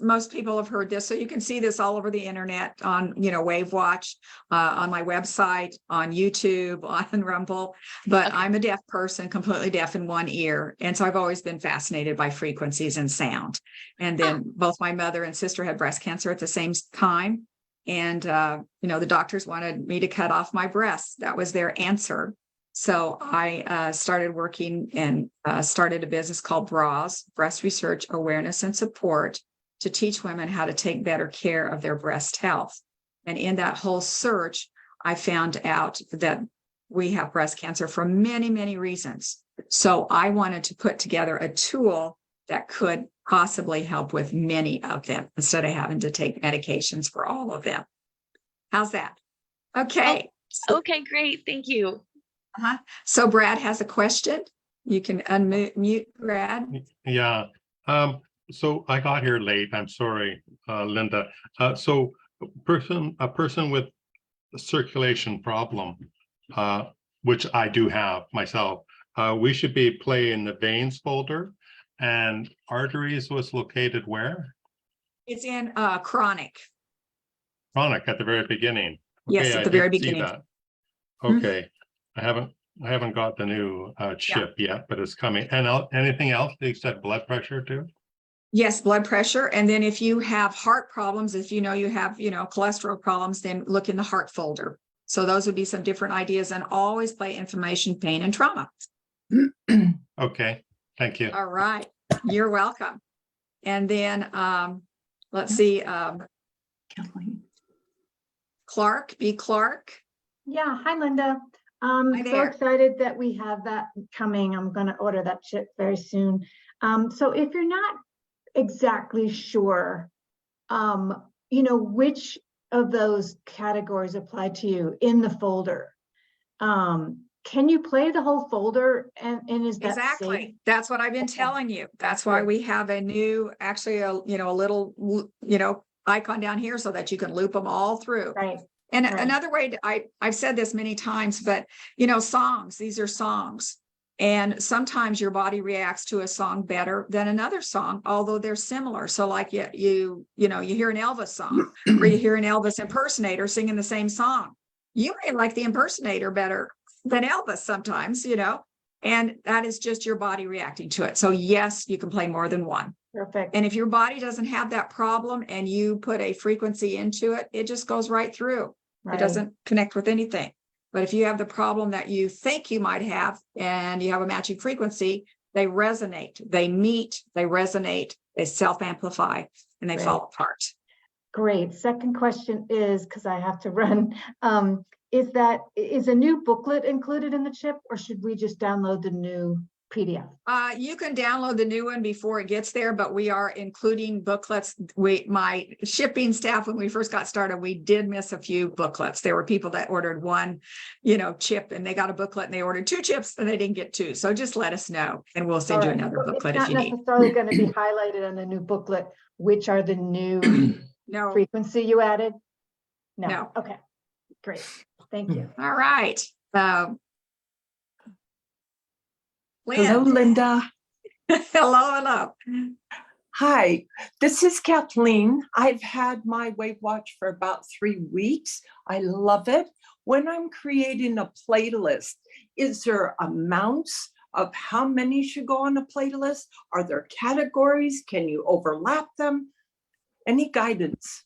Most people have heard this. So you can see this all over the internet on, WAVwatch, on my website, on YouTube, on Rumble. But okay. I'm a deaf person, completely deaf in one ear. And so I've always been fascinated by frequencies and sound. And then both my mother and sister had breast cancer at the same time. And, the doctors wanted me to cut off my breasts. That was their answer. So I started working and started a business called BRAS, Breast Research, Awareness, and Support, to teach women how to take better care of their breast health. And in that whole search, I found out that we have breast cancer for many, many reasons. So I wanted to put together a tool that could possibly help with many of them instead of having to take medications for all of them. How's that? Okay. Okay, great. Thank you. So Brad has a question. You can unmute Brad. Yeah. So I got here late. I'm sorry, Linda. So a person with a circulation problem, which I do have myself, we should be play in the veins folder, and arteries was located where? It's in chronic. Chronic at the very beginning. Yes, Okay, at I the very did see beginning. that. Okay, I haven't got the new chip yet, but it's coming. And anything else? They said blood pressure too. Yes, blood pressure. And then if you have heart problems, if you know you have, cholesterol problems, then look in the heart folder. So those would be some different ideas, and always play inflammation, pain, and trauma. Okay, thank you. All right. You're welcome. And then let's see, Clark, B. Clark. Yeah, hi Linda. Hi So there. excited that we have that coming. I'm going to order that chip very soon. So if you're not exactly sure, which of those categories apply to you in the folder, can you play the whole folder, and is that Exactly. safe? That's what I've been telling you. That's why we have a new, actually, a little, icon down here so that you can loop them all through. Right. And Right. another way, I've said this many times, but songs, these are songs. And sometimes your body reacts to a song better than another song, although they're similar. So like you hear an Elvis song or you hear an Elvis impersonator singing the same song. You may like the impersonator better than Elvis sometimes, and that is just your body reacting to it. So yes, you can play more than one. Perfect. And if your body doesn't have that problem and you put a frequency into it, it just goes right through. Right. It doesn't connect with anything. But if you have the problem that you think you might have and you have a matching frequency, they resonate, they meet, they resonate, they self-amplify, and they Right. fall apart. Great. Second question is, because I have to run, is a new booklet included in the chip, or should we just download the new PDF? You can download the new one before it gets there, but we are including booklets. My shipping staff, when we first got started, we did miss a few booklets. There were people that ordered one, chip, and they got a booklet, and they ordered 2 chips and they didn't get 2. So just let us know and we'll send you another booklet if you need. It's not necessarily going to be highlighted on the new booklet, which are the new No. frequency you added? No. Okay, great. Thank you. All right. Lynn. Hello, Linda. Hello. Hi, this is Kathleen. I've had my WAVwatch for about 3 weeks. I love it. When I'm creating a playlist, is there amounts of how many should go on a playlist? Are there categories? Can you overlap them? Any guidance?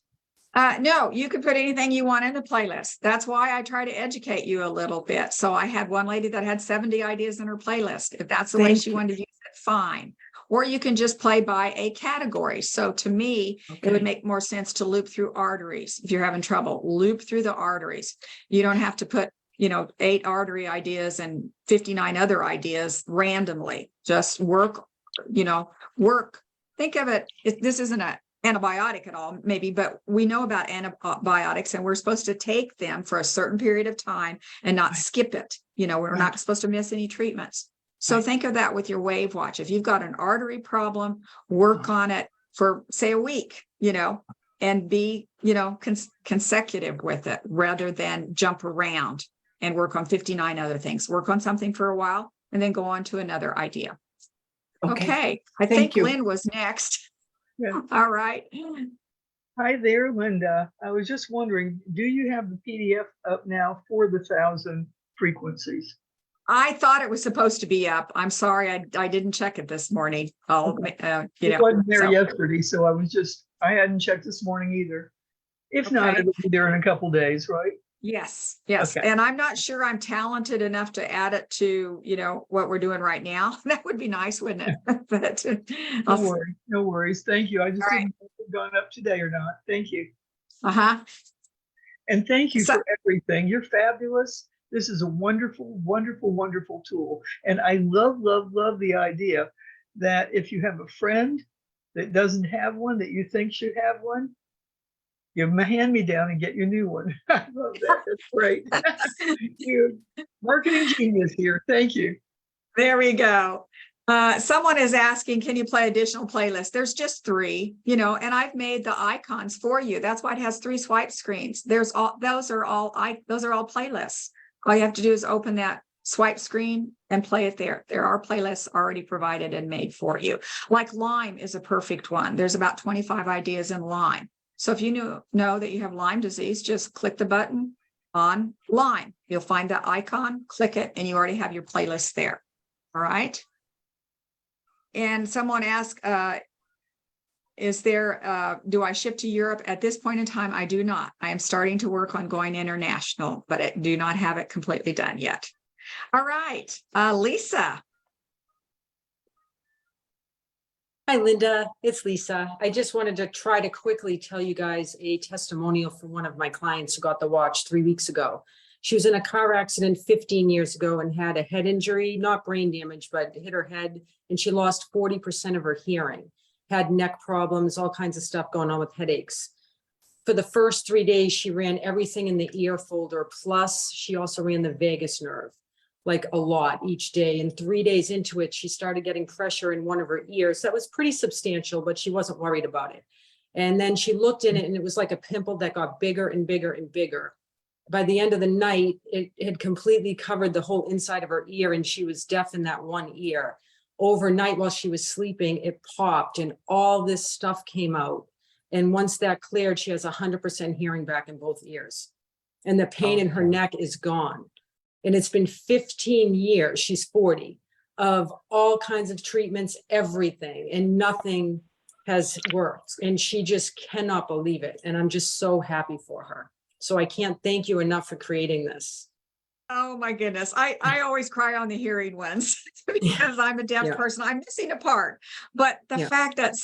No, you can put anything you want in the playlist. That's why I try to educate you a little bit. So I had one lady that had 70 ideas in her playlist. If that's the way she wanted to use it, fine. Or you can just play by a category. So to me, it would make more sense to loop through arteries. If you're having trouble, loop through the arteries. You don't have to put, 8 artery ideas and 59 other ideas randomly. Just work. Think of it. This isn't an antibiotic at all, maybe, but we know about antibiotics, and we're supposed to take them for a certain period of time and not skip it. We're not supposed to miss any treatments. So think of that with your WAVwatch. If you've got an artery problem, work on it for, say, a week, and be, consecutive with it rather than jump around and work on 59 other things. Work on something for a while and then go on to another idea. Okay. I think Lynn was next. Yeah. All right. Hi there, Linda. I was just wondering, do you have the PDF up now for the 1,000 frequencies? I thought it was supposed to be up. I'm sorry, I didn't check it this morning. It wasn't there yesterday, so I hadn't checked this morning either. If not, it'll be there in a couple days, right? Yes. Okay. And I'm not sure I'm talented enough to add it to, what we're doing right now. That would be nice, wouldn't it? But no worries. Thank you. I just didn't know if it had gone up today or not. Thank you. And thank you for everything. You're fabulous. This is a wonderful, wonderful, wonderful tool. And I love, love, love the idea that if you have a friend that doesn't have one that you think should have one, give them a hand-me-down and get your new one. I love that. That's great. You marketing genius here. Thank you. There we go. Someone is asking, can you play additional playlists? There's just 3, you know, and I've made the icons for you. That's why it has 3 swipe screens. Those are all playlists. All you have to do is open that swipe screen and play it there. There are playlists already provided and made for you. Like Lyme is a perfect one. There's about 25 ideas in Lyme. So if you know that you have Lyme disease, just click the button on Lyme. You'll find the icon, click it, and you already have your playlist there. All right. And someone asked, do I ship to Europe? At this point in time, I do not. I am starting to work on going international, but I do not have it completely done yet. All right, Lisa. Hi, Linda. It's Lisa. I just wanted to try to quickly tell you guys a testimonial from one of my clients who got the watch 3 weeks ago. She was in a car accident 15 years ago and had a head injury, not brain damage, but hit her head, and she lost 40% of her hearing, had neck problems, all kinds of stuff going on with headaches. For the first 3 days, she ran everything in the ear folder, plus she also ran the vagus nerve, like a lot each day. And 3 days into it, she started getting pressure in one of her ears. That was pretty substantial, but she wasn't worried about it. And then she looked in it and it was like a pimple that got bigger and bigger and bigger. By the end of the night, it had completely covered the whole inside of her ear, and she was deaf in that one ear. Overnight, while she was sleeping, it popped and all this stuff came out. And once that cleared, she has 100% hearing back in both ears. And the pain in her neck is gone. And it's been 15 years, she's 40, of all kinds of treatments, everything, and nothing has worked. And she just cannot believe it. And I'm just so happy for her. So I can't thank you enough for creating this. Oh my goodness. I always cry on the hearing ones because I'm a deaf person. I'm missing a part. But the fact that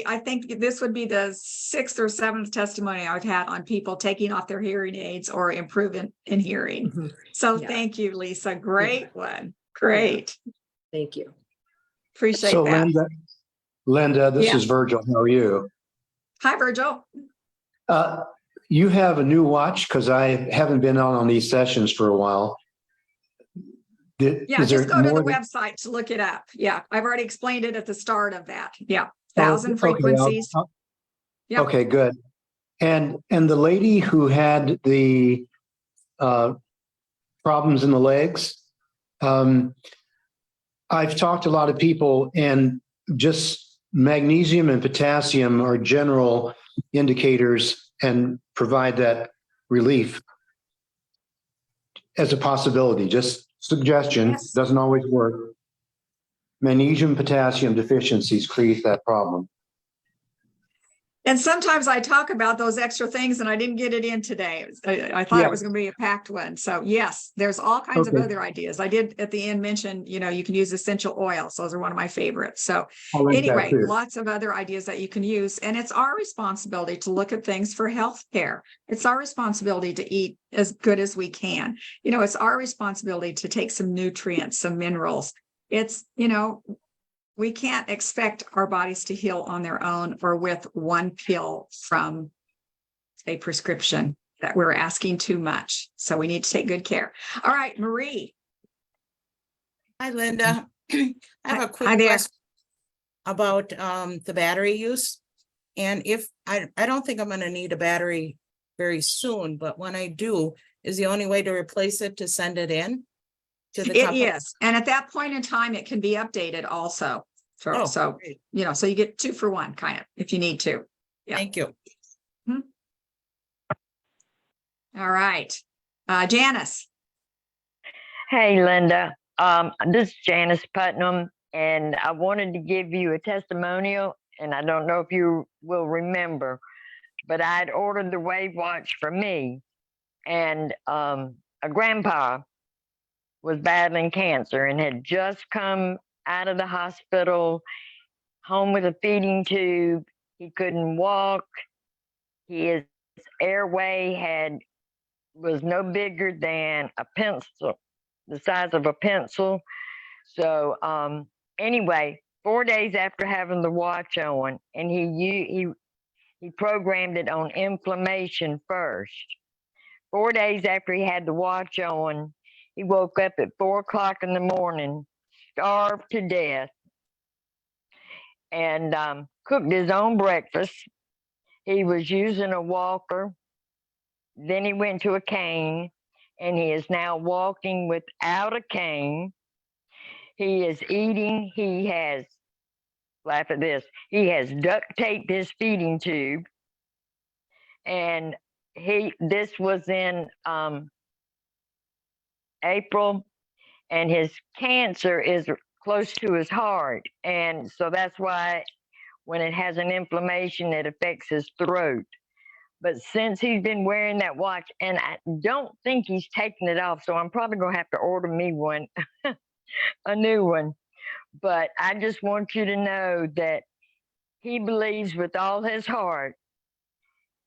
I think this would be the 6th or 7th testimony I've had on people taking off their hearing aids or improving in hearing. Mm-hmm. So thank you, Lisa. Great one. Great. Thank you. Appreciate so that. Linda, this is Virgil. How are you? Hi, Virgil. You have a new watch, because I haven't been on these sessions for a while. Just go to the website to look it up. Yeah, I've already explained it at the start of that. Yeah, 1,000 frequencies. Okay, good. And the lady who had the problems in the legs, I've talked to a lot of people, and just magnesium and potassium are general indicators and provide that relief as a possibility. Just suggestion, doesn't always work. Magnesium, potassium deficiencies create that problem. And sometimes I talk about those extra things and I didn't get it in today. I thought it was going to be a packed one. So yes, there's all kinds of other ideas. I did at the end mention, you can use essential oils. Those are one of my favorites. So anyway, lots of other ideas that you can use. And it's our responsibility to look at things for healthcare. It's our responsibility to eat as good as we can. It's our responsibility to take some nutrients, some minerals. It's, we can't expect our bodies to heal on their own or with one pill from a prescription. That we're asking too much. So we need to take good care. All right, Marie. Hi, Linda. I have a quick question about the battery use. And if I don't think I'm going to need a battery very soon, but when I do, is the only way to replace it to send it in to the company? It is. And at that point in time, it can be updated also. So you get 2 for 1 kind of, if you need to. Yeah. Thank you. All right. Janice. Hey, Linda. This is Janice Putnam, and I wanted to give you a testimonial, and I don't know if you will remember, but I had ordered the WAVwatch for me, and a grandpa was battling cancer and had just come out of the hospital, home with a feeding tube. He couldn't walk. His airway was no bigger than a pencil, the size of a pencil. So anyway, 4 days after having the watch on, and he He programmed it on inflammation first. 4 days after he had the watch on, he woke up at 4 o'clock in the morning, starved to death, and cooked his own breakfast. He was using a walker. Then he went to a cane, and he is now walking without a cane. He is eating. He has, laugh at this, he has duct taped his feeding tube. And this was in April, and his cancer is close to his heart. And so that's why when it has an inflammation, it affects his throat. But since he's been wearing that watch, and I don't think he's taken it off, so I'm probably going to have to order me one, a new one. But I just want you to know that he believes with all his heart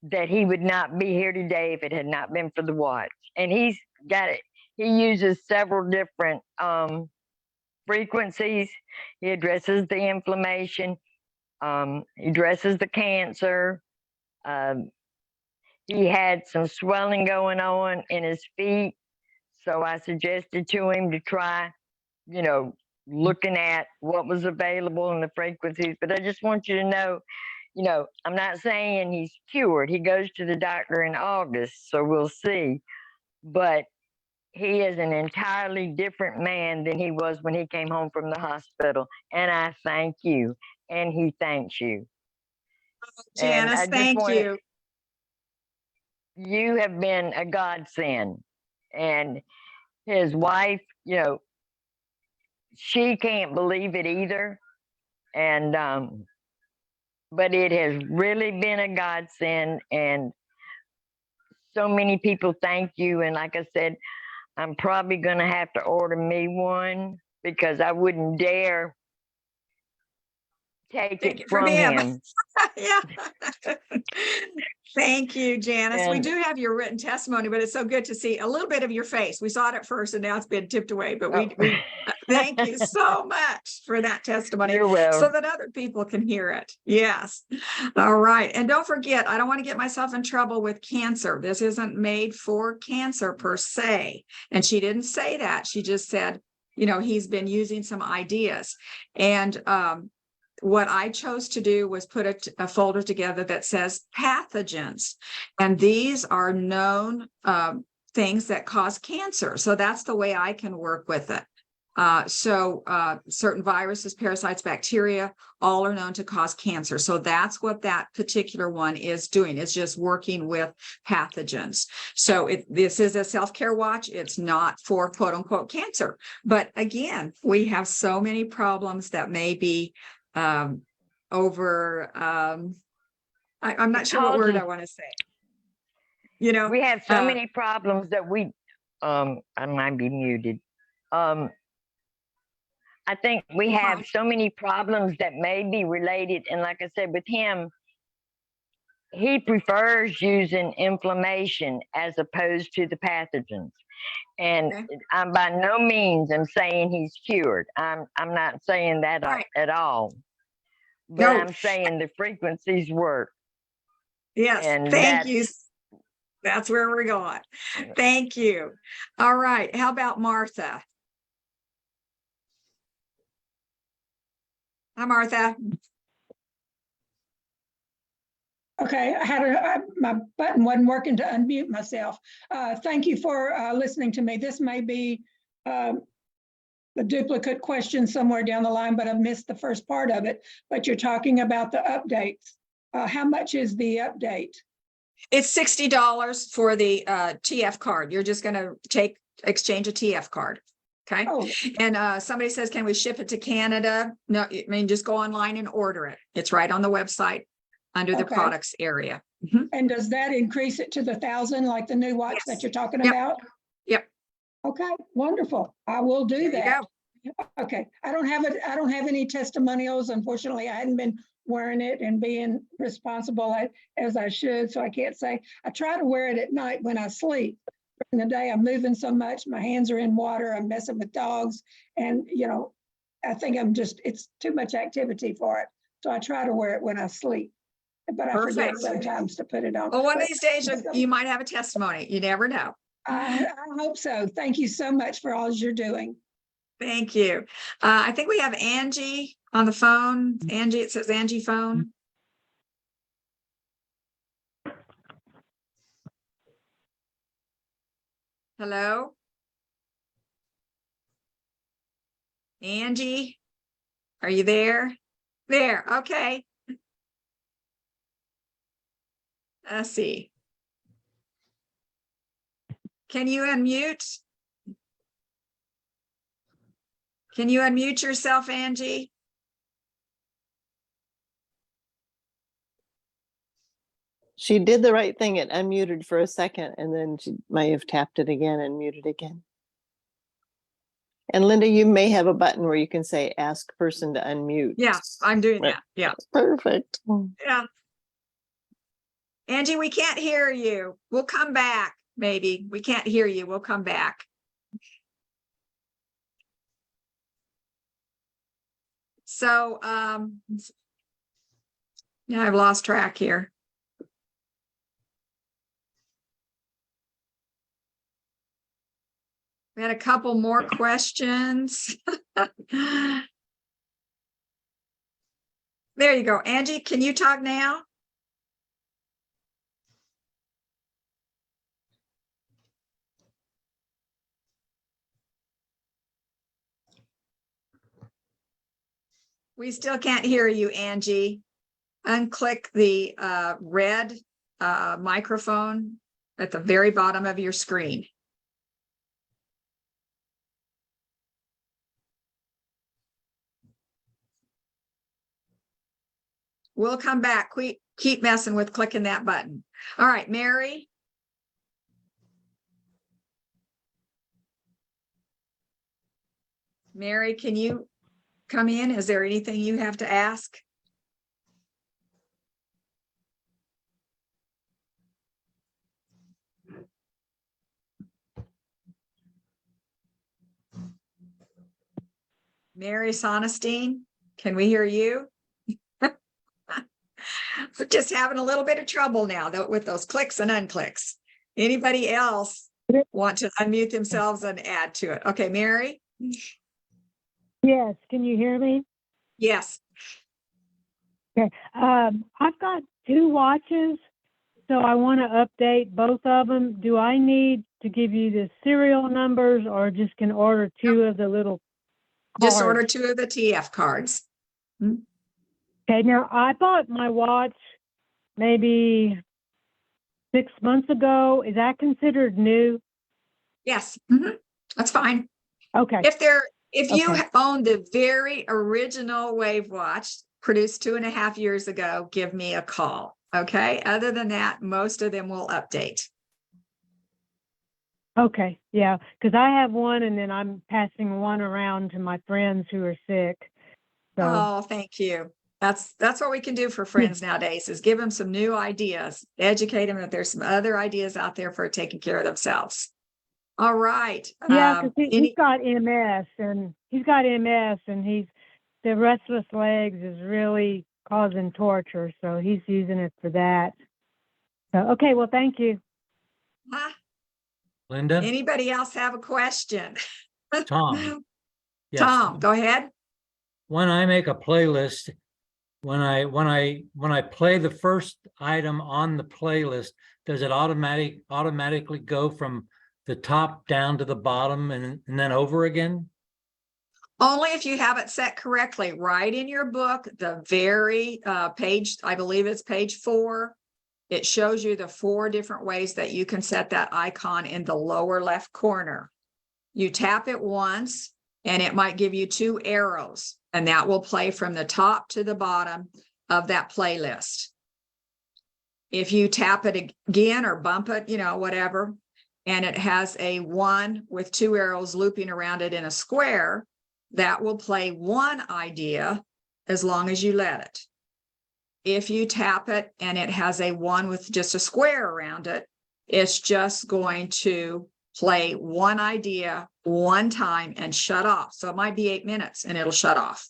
that he would not be here today if it had not been for the watch. And he's got it. He uses several different frequencies. He addresses the inflammation. He addresses the cancer. He had some swelling going on in his feet. So I suggested to him to try, looking at what was available in the frequencies. But I just want you to know, I'm not saying he's cured. He goes to the doctor in August, so we'll see. But he is an entirely different man than he was when he came home from the hospital. And I thank you. And he thanks you. Janice, thank you. You have been a godsend. And his wife, she can't believe it either. And, but it has really been a godsend, and so many people thank you. And like I said, I'm probably going to have to order me one because I wouldn't dare take it from him. Yeah. Thank you, Janice. We do have your written testimony, but it's so good to see a little bit of your face. We saw it at first and now it's been tipped away, but we thank you so much for that testimony. You're welcome. So that other people can hear it. Yes. All right. And don't forget, I don't want to get myself in trouble with cancer. This isn't made for cancer per se. And she didn't say that. She just said, he's been using some ideas. And what I chose to do was put a folder together that says pathogens. And these are known things that cause cancer. So that's the way I can work with it. Certain viruses, parasites, bacteria, all are known to cause cancer. So that's what that particular one is doing. It's just working with pathogens. So this is a self-care watch. It's not for quote unquote cancer. But again, we have so many problems that may be I'm not sure what word I want to say. We have so many problems that I might be muted. I think we have so many problems that may be related. And like I said, with him, he prefers using inflammation as opposed to the pathogens. And I'm by no means I'm saying he's cured. I'm not saying that at all. But I'm saying the frequencies work. Yes, and thank you. That's where we're going. Thank you. All right. How about Martha? Hi, Martha. Okay, I had my button wasn't working to unmute myself. Thank you for listening to me. This may be a duplicate question somewhere down the line, but I've missed the first part of it. But you're talking about the updates. How much is the update? It's $60 for the TF card. You're just going to exchange a TF card. Okay. Oh. And somebody says, can we ship it to Canada? No, I mean, just go online and order it. It's right on the website under the products area. Mm-hmm. And does that increase it to the 1,000 like the new watch that you're talking about? Yep. Okay, wonderful. I will do that. Okay. I don't have any testimonials. Unfortunately, I hadn't been wearing it and being responsible as I should. So I can't say. I try to wear it at night when I sleep. During the day, I'm moving so much. My hands are in water. I'm messing with dogs. And, I think it's too much activity for it. So I try to wear it when I sleep. but I forget Perfect. sometimes to put it on. Well, one of But these days you might have a testimony. You never know. I hope so. Thank you so much for all you're doing. Thank you. I think we have Angie on the phone. Angie, it says Angie phone. Hello? Angie, are you there? There, okay. Let's see. Can you unmute? Can you unmute yourself, Angie? She did the right thing. It unmuted for a second, and then she might have tapped it again and muted again. And Linda, you may have a button where you can say, ask person to unmute. Yeah, I'm doing that. Yeah. Perfect. Yeah. Angie, we can't hear you. We'll come back, maybe. We can't hear you. We'll come back. So, yeah, I've lost track here. We had a couple more questions. There you go. Angie, can you talk now? We still can't hear you, Angie. Unclick the red microphone at the very bottom of your screen. We'll come back. Keep messing with clicking that button. All right, Mary. Mary, can you come in? Is there anything you have to ask? Mary Sonestein, can we hear you? We're just having a little bit of trouble now with those clicks and unclicks. Anybody else want to unmute themselves and add to it? Okay, Mary? Yes, can you hear me? Yes. Okay, I've got 2 watches, so I want to update both of them. Do I need to give you the serial numbers or just can order 2 of the little cards? Just order 2 of the TF cards. Okay, now I bought my watch maybe 6 months ago. Is that considered new? Yes, that's fine. Okay. If you own the very original WAVwatch produced 2.5 years ago, give me a call. Okay. Other than that, most of them will update. Okay. Yeah. Because I have one and then I'm passing one around to my friends who are sick. So. Oh, thank you. That's what we can do for friends nowadays is give them some new ideas, educate them that there's some other ideas out there for taking care of themselves. All right. Yeah, because he's got MS and the restless legs is really causing torture. So he's using it for that. So, okay. Well, thank you. Linda? Anybody else have a question? Tom. Yes. Tom, go ahead. When I make a playlist, when I play the first item on the playlist, does it automatically go from the top down to the bottom and then over again? Only if you have it set correctly. Right in your book, the very page, I believe it's page 4, it shows you the 4 different ways that you can set that icon in the lower left corner. You tap it once and it might give you 2 arrows, and that will play from the top to the bottom of that playlist. If you tap it again or bump it, whatever, and it has a 1 with 2 arrows looping around it in a square, that will play one idea as long as you let it. If you tap it and it has a 1 with just a square around it, it's just going to play one idea one time and shut off. So it might be 8 minutes and it'll shut off.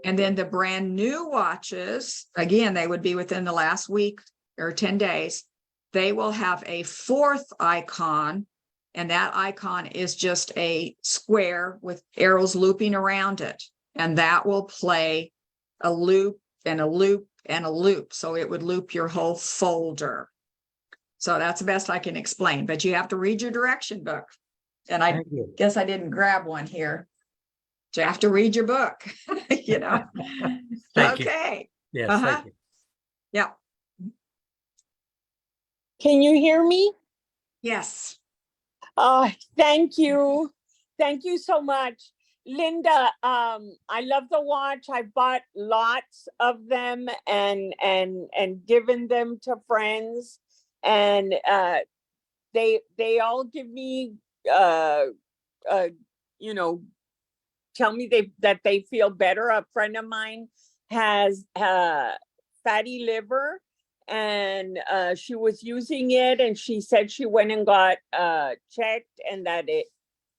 And then the brand new watches, again, they would be within the last week or 10 days. They will have a fourth icon, and that icon is just a square with arrows looping around it. And that will play a loop and a loop and a loop. So it would loop your whole folder. So that's the best I can explain, but you have to read your direction book. And I guess I didn't grab one here. You have to read your book, you know. Thank Okay. you. Yes, thank you. Yeah. Can you hear me? Yes. Oh, thank you. Thank you so much. Linda, I love the watch. I bought lots of them and given them to friends, and they all give me you know, tell me that they feel better. A friend of mine has fatty liver, and she was using it, and she said she went and got checked, and that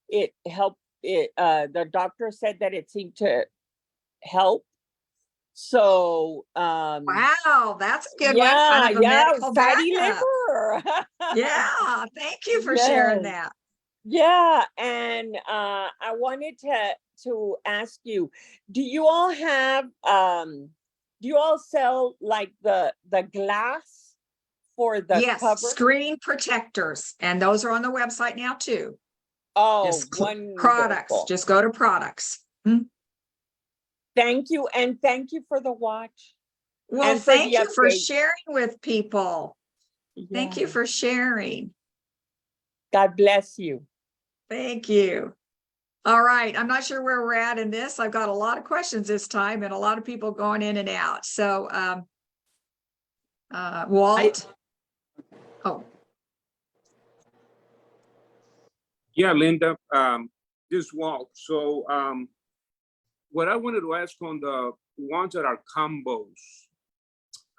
it helped. The doctor said that it seemed to help. So wow, that's a good yeah, one. Kind of a medical fatty backup. liver. Yeah, thank you for sharing that. Yeah, and I wanted to ask you, do you all have do you all sell like the glass for the Yes, cover? screen protectors, and those are on the website now too. Oh, Just wonderful. products. Just go to products. Thank you, and thank you for the watch. Well, and thank you for update. sharing with people. Thank you Yeah. for sharing. God bless you. Thank you. All right. I'm not sure where we're at in this. I've got a lot of questions this time and a lot of people going in and out. So, Walt. Oh. Yeah, Linda, this is Walt. So what I wanted to ask on the ones that are combos,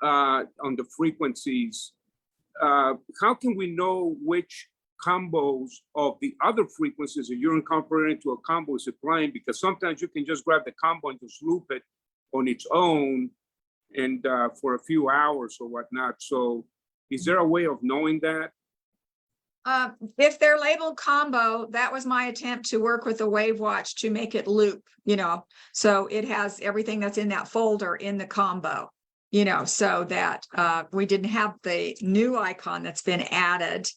on the frequencies, how can we know which combos of the other frequencies that you're incorporating into a combo is applying? Because sometimes you can just grab the combo and just loop it on its own and for a few hours or whatnot. So is there a way of knowing that? If they're labeled combo, that was my attempt to work with the WAVwatch to make it loop, you know, so it has everything that's in that folder in the combo, you know, so that we didn't have the new icon that's been added.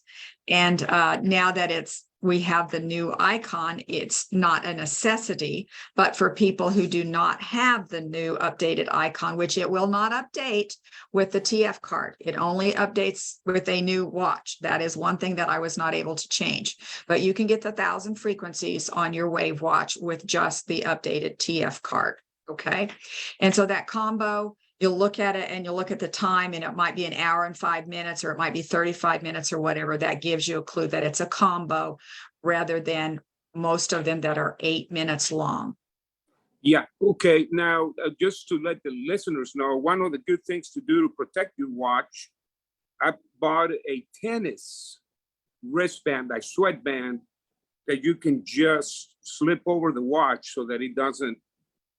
And now that we have the new icon, it's not a necessity, but for people who do not have the new updated icon, which it will not update with the TF card. It only updates with a new watch. That is one thing that I was not able to change, but you can get the 1,000 frequencies on your WAVwatch with just the updated TF card. Okay. And so that combo, you'll look at it and you'll look at the time, and it might be 1 hour and 5 minutes, or it might be 35 minutes or whatever. That gives you a clue that it's a combo rather than most of them that are 8 minutes long. Yeah, okay. Now, just to let the listeners know, one of the good things to do to protect your watch, I bought a tennis wristband, like sweatband, that you can just slip over the watch so that it doesn't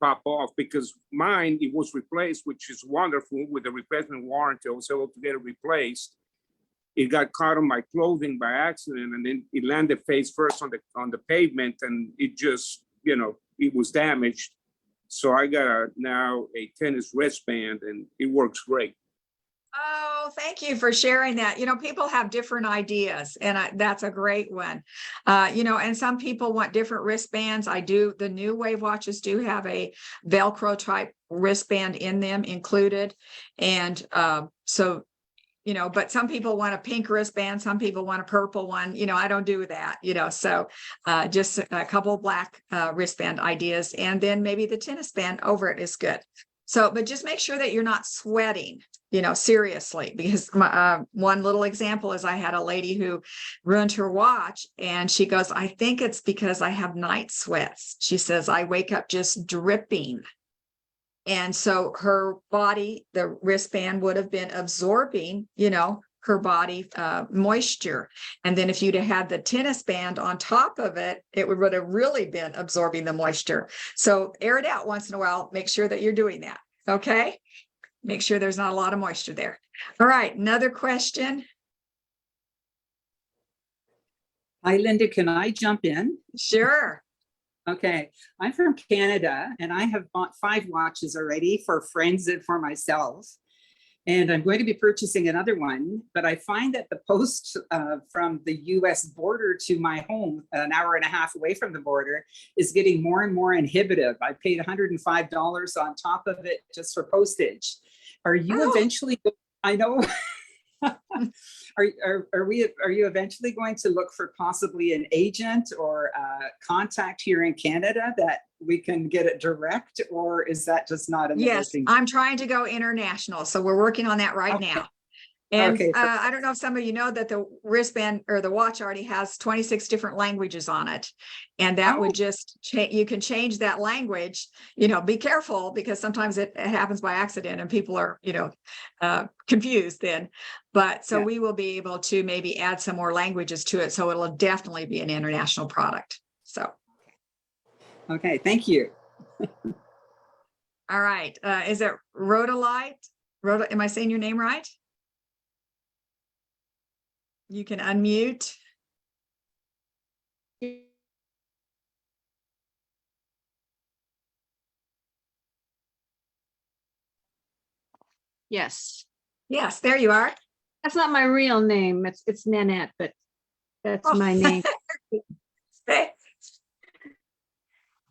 pop off, because mine, it was replaced, which is wonderful with the replacement warranty. I was able to get it replaced. It got caught on my clothing by accident, and then it landed face first on the pavement, and it just, you know, it was damaged. So I got now a tennis wristband, and it works great. Oh, thank you for sharing that. You know, people have different ideas, and that's a great one. You know, and some people want different wristbands. The new WAVwatches do have a Velcro type wristband in them included. And so, you know, but some people want a pink wristband, some people want a purple one. You know, I don't do that, you know, so just a couple of black wristband ideas, and then maybe the tennis band over it is good. So, but just make sure that you're not sweating, you know, seriously, because one little example is I had a lady who ruined her watch, and she goes, I think it's because I have night sweats. She says, I wake up just dripping. And so her body, the wristband would have been absorbing, you know, her body moisture. And then if you'd have had the tennis band on top of it, it would have really been absorbing the moisture. So air it out once in a while. Make sure that you're doing that. Okay. Make sure there's not a lot of moisture there. All right. Another question. Hi, Linda. Can I jump in? Sure. Okay. I'm from Canada and I have bought 5 watches already for friends and for myself. And I'm going to be purchasing another one, but I find that the post from the US border to my home, an hour and a half away from the border, is getting more and more inhibitive. I paid $105 on top of it just for postage. Are you eventually, I know, are you eventually going to look for possibly an agent or contact here in Canada that we can get it direct, or is that just not in the Yes, working? I'm trying to go international. So we're working on that right now. And Okay. I don't know if some of you know that the wristband or the watch already has 26 different languages on it. And that would just change, you can change that language, be careful because sometimes it happens by accident and people are, confused then. But so we will be able to maybe add some more languages to it. So it'll definitely be an international product. So. Okay, thank you. All right. Is it Rhodolite? Am I saying your name right? You can unmute. Yes. Yes, there you are. That's not my real name. It's Nanette, but that's my name.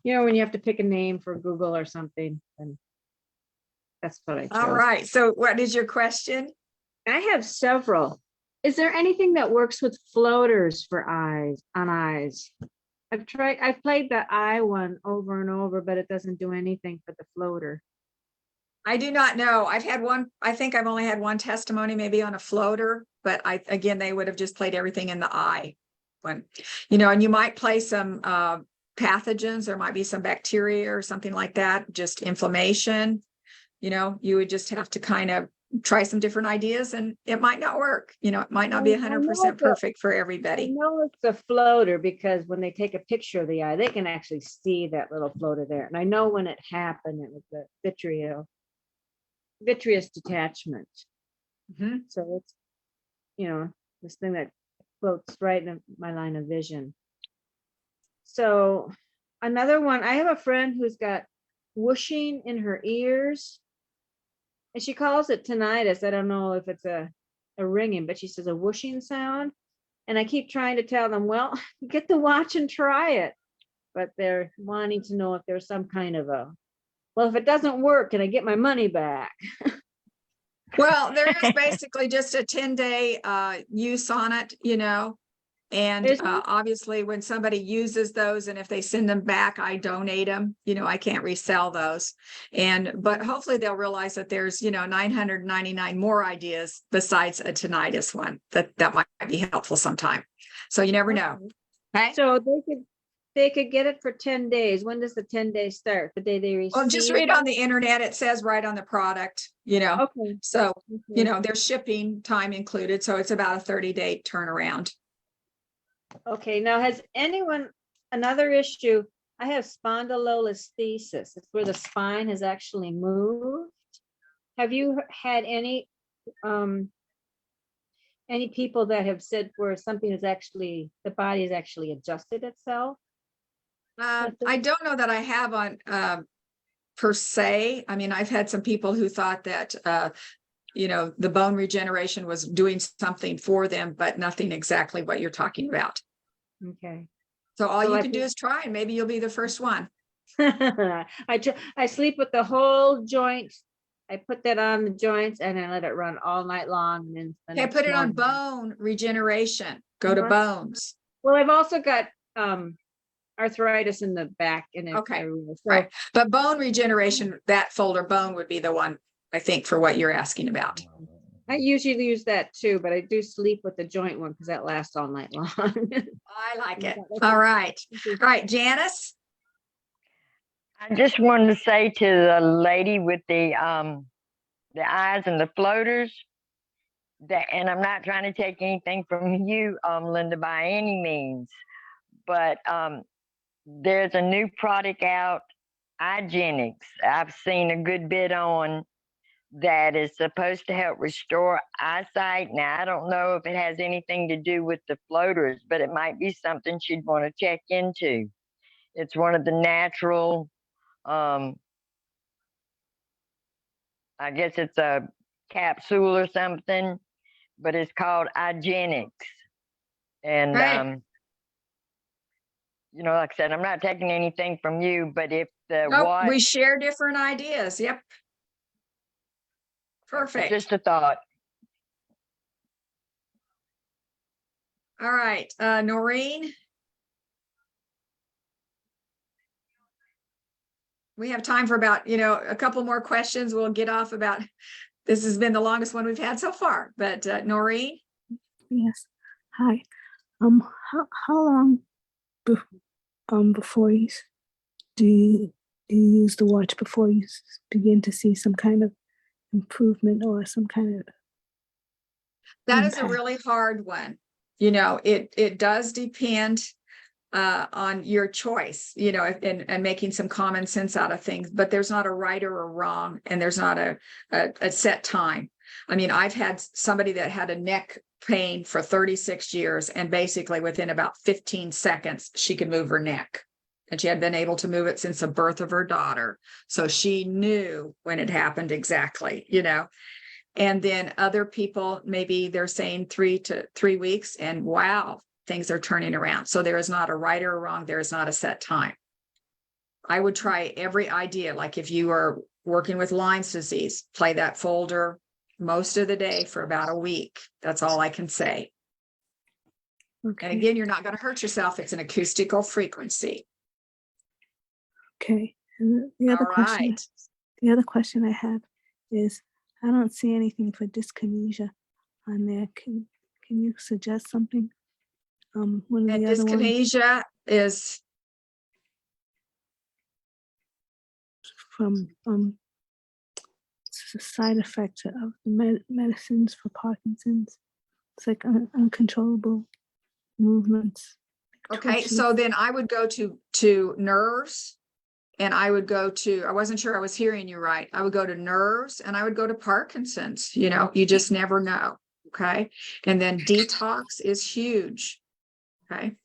When you have to pick a name for Google or something, and that's what I chose. All right. So what is your question? I have several. Is there anything that works with floaters for eyes? I've played the eye one over and over, but it doesn't do anything for the floater. I do not know. I've had one, I think I've only had one testimony maybe on a floater, but again, they would have just played everything in the eye. And you might play some pathogens. There might be some bacteria or something like that, just inflammation. You would just have to kind of try some different ideas and it might not work. It might not be 100% perfect for everybody. I know it's a floater because when they take a picture of the eye, they can actually see that little floater there. And I know when it happened, it was the vitreous detachment. So it's, this thing that floats right in my line of vision. So another one, I have a friend who's got whooshing in her ears. And she calls it tinnitus. I don't know if it's a ringing, but she says a whooshing sound. And I keep trying to tell them, well, get the watch and try it. But they're wanting to know if there's some kind of well, if it doesn't work, can I get my money back? Well, there is basically just a 10-day use on it, and obviously when somebody uses those and if they send them back, I donate them, I can't resell those. But hopefully they'll realize that there's, 999 more ideas besides a tinnitus one that might be helpful sometime. So you never know. Okay. So they could get it for 10 days. When does the 10 days start? The day they receive? Well, just read on the internet. It says right on the product, Okay. So, there's shipping time included. So it's about a 30-day turnaround. Okay. Now, has anyone, another issue, I have spondylolisthesis. It's where the spine has actually moved. Have you had any people that have said where something is actually, the body has actually adjusted itself? I don't know that I have on per se. I mean, I've had some people who thought that, the bone regeneration was doing something for them, but nothing exactly what you're talking about. Okay. So all you can do is try and maybe you'll be the first one. I sleep with the whole joint. I put that on the joints and I let it run all night long. And then Okay, put it on bone regeneration. Go to bones. Well, I've also got arthritis in the back and okay, so, right. But bone regeneration, that folder bone would be the one I think for what you're asking about. I usually use that too, but I do sleep with the joint one because that lasts all night long. I like it. All right. All right, Janice. I just wanted to say to the lady with the eyes and the floaters, that, and I'm not trying to take anything from you, Linda, by any means, but there's a new product out, Igenics. I've seen a good bit on that is supposed to help restore eyesight. Now, I don't know if it has anything to do with the floaters, but it might be something she'd want to check into. It's one of the natural, I guess it's a capsule or something, but it's called Igenics. And, Right. you know, like I said, I'm not taking anything from you, but if the Nope, we watch, share different ideas. Yep. Perfect. just a thought. All right, Noreen. We have time for about, a couple more questions. We'll get off about, this has been the longest one we've had so far, but Noreen? Yes. Hi. How long before you do you use the watch before you begin to see some kind of improvement or some kind of That is a impact? really hard one. It does depend on your choice, and making some common sense out of things, but there's not a right or a wrong, and there's not a set time. I mean, I've had somebody that had a neck pain for 36 years, and basically within about 15 seconds, she could move her neck. And she had been able to move it since the birth of her daughter. So she knew when it happened exactly, And then other people, maybe they're saying 3 to 3 weeks, and wow, things are turning around. So there is not a right or a wrong. There is not a set time. I would try every idea. Like if you are working with Lyme's disease, play that folder most of the day for about a week. That's all I can say. Okay. And again, you're not going to hurt yourself. It's an acoustical frequency. Okay. And the other question I have is, I don't see anything for dyskinesia on there. Can you suggest something? One of And the other ones dyskinesia is from it's a side effect of the medicines for Parkinson's. It's like uncontrollable movements. okay. So then I would go to nerves. And I would go to, I wasn't sure I was hearing you right. I would go to nerves, and I would go to Parkinson's. You just never know. Okay. And then detox is huge. Okay.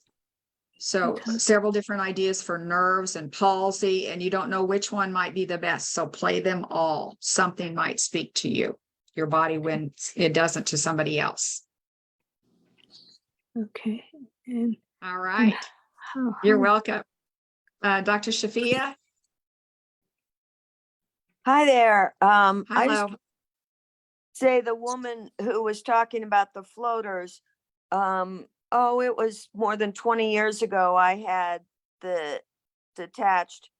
So several different ideas for nerves and palsy, and you don't know which one might be the best. So play them all. Something might speak to you, your body, when it doesn't to somebody else. Okay. And all right. You're welcome. Dr. Shafia? Hi there. I Hello. just say the woman who was talking about the floaters, it was more than 20 years ago. I had the detached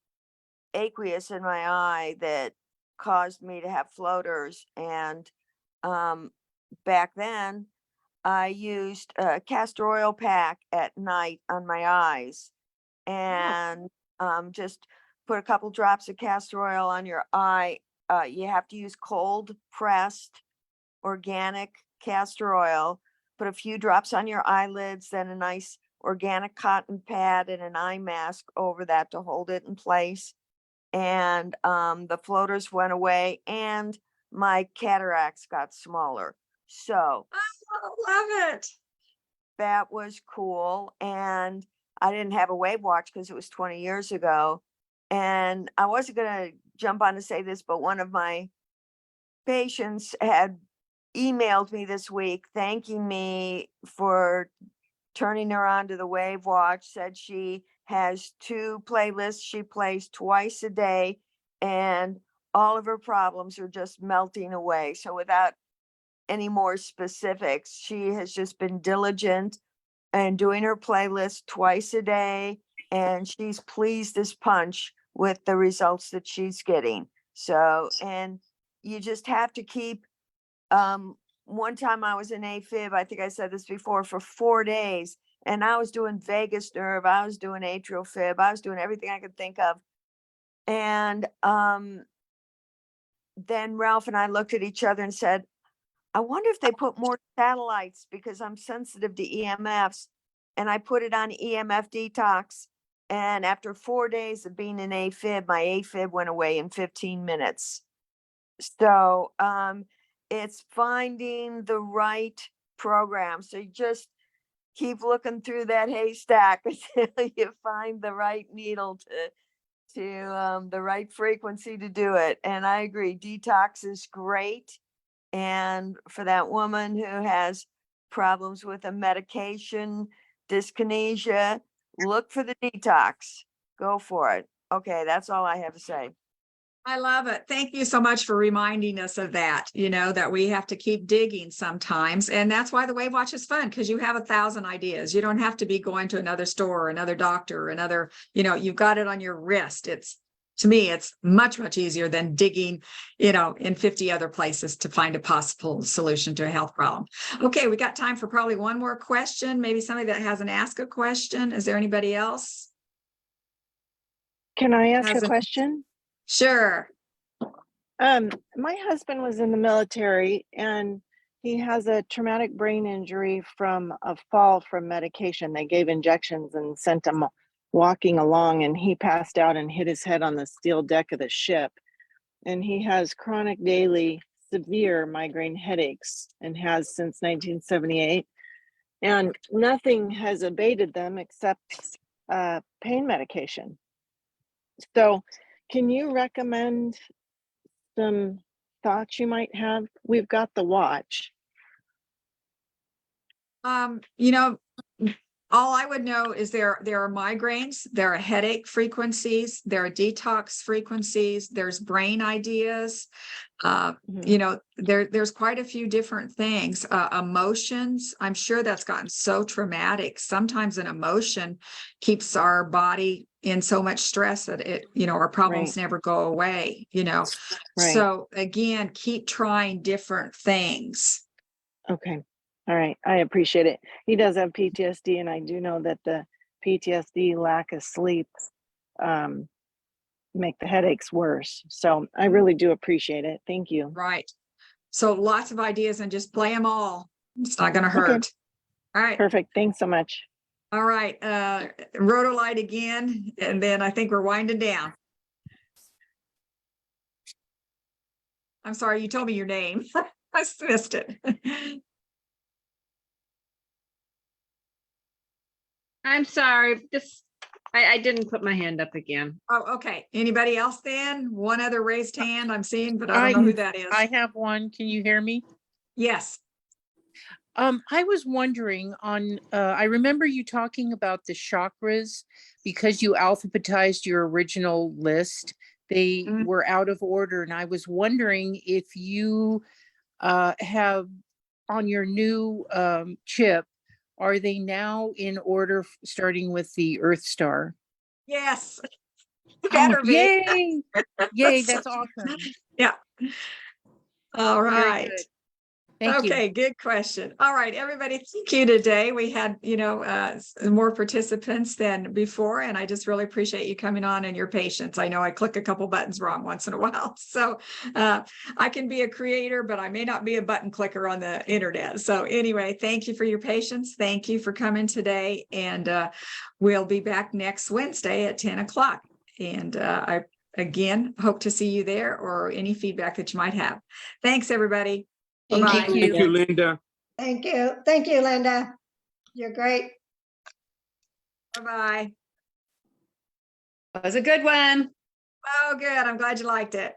aqueous in my eye that caused me to have floaters. And back then, I used a castor oil pack at night on my eyes, and just put a couple drops of castor oil on your eye. You have to use cold pressed organic castor oil. Put a few drops on your eyelids, then a nice organic cotton pad and an eye mask over that to hold it in place. And the floaters went away, and my cataracts got smaller. So I love it. That was cool. And I didn't have a WAVwatch because it was 20 years ago. And I wasn't going to jump on to say this, but one of my patients had emailed me this week thanking me for turning her on to the WAVwatch, said she has 2 playlists she plays twice a day, and all of her problems are just melting away. So without any more specifics, she has just been diligent and doing her playlist twice a day, and she's pleased as punch with the results that she's getting. So, and you just have to keep, one time I was in AFib, I think I said this before, for 4 days, and I was doing vagus nerve, I was doing atrial fib, I was doing everything I could think of. And then Ralph and I looked at each other and said, I wonder if they put more satellites because I'm sensitive to EMFs. And I put it on EMF detox. And after 4 days of being in AFib, my AFib went away in 15 minutes. So it's finding the right program. So you just keep looking through that haystack until you find the right needle to the right frequency to do it. And I agree, detox is great. And for that woman who has problems with a medication, dyskinesia, look for the detox. Go for it. Okay, that's all I have to say. I love it. Thank you so much for reminding us of that, that we have to keep digging sometimes. And that's why the WAVwatch is fun, because you have 1,000 ideas. You don't have to be going to another store, another doctor, another, you've got it on your wrist. To me, it's much, much easier than digging, in 50 other places to find a possible solution to a health problem. Okay, we got time for probably one more question. Maybe somebody that hasn't asked a question. Is there anybody else? Can I ask a question? Sure. My husband was in the military and he has a traumatic brain injury from a fall from medication. They gave injections and sent him walking along, and he passed out and hit his head on the steel deck of the ship. And he has chronic daily severe migraine headaches and has since 1978. And nothing has abated them except pain medication. So can you recommend some thoughts you might have? We've got the watch. All I would know is there are migraines, there are headache frequencies, there are detox frequencies, there's brain ideas. There's quite a few different things. Emotions, I'm sure that's gotten so traumatic. Sometimes an emotion keeps our body in so much stress that our problems never go away, So again, keep trying different things. Okay. All right. I appreciate it. He does have PTSD, and I do know that the PTSD, lack of sleep, make the headaches worse. So I really do appreciate it. Thank you. Right. So lots of ideas and just play them all. It's not going to hurt. Okay. All right. Perfect. Thanks so much. All right. Rotolight again, and then I think we're winding down. I'm sorry, you told me your name. I missed it. I'm sorry. I didn't put my hand up again. Oh, okay. Anybody else then? One other raised hand I'm seeing, but I don't know who that is. I have one. Can you hear me? Yes. I was wondering I remember you talking about the chakras because you alphabetized your original list. They were out of order. And I was wondering if you have on your new chip, are they now in order starting with the Earth Star? Yes. Oh, yay. Yay, that's awesome. Yeah. All right. Thank you. Okay, good question. All right, everybody, thank you today. We had, more participants than before, and I just really appreciate you coming on and your patience. I know I click a couple buttons wrong once in a while. So I can be a creator, but I may not be a button clicker on the internet. So anyway, thank you for your patience. Thank you for coming today. And we'll be back next Wednesday at 10 o'clock. And I, again, hope to see you there or any feedback that you might have. Thanks, everybody. Thank you, Linda. Thank you. Thank you, Linda. You're great. Bye-bye. That was a good one. Oh, good. I'm glad you liked it.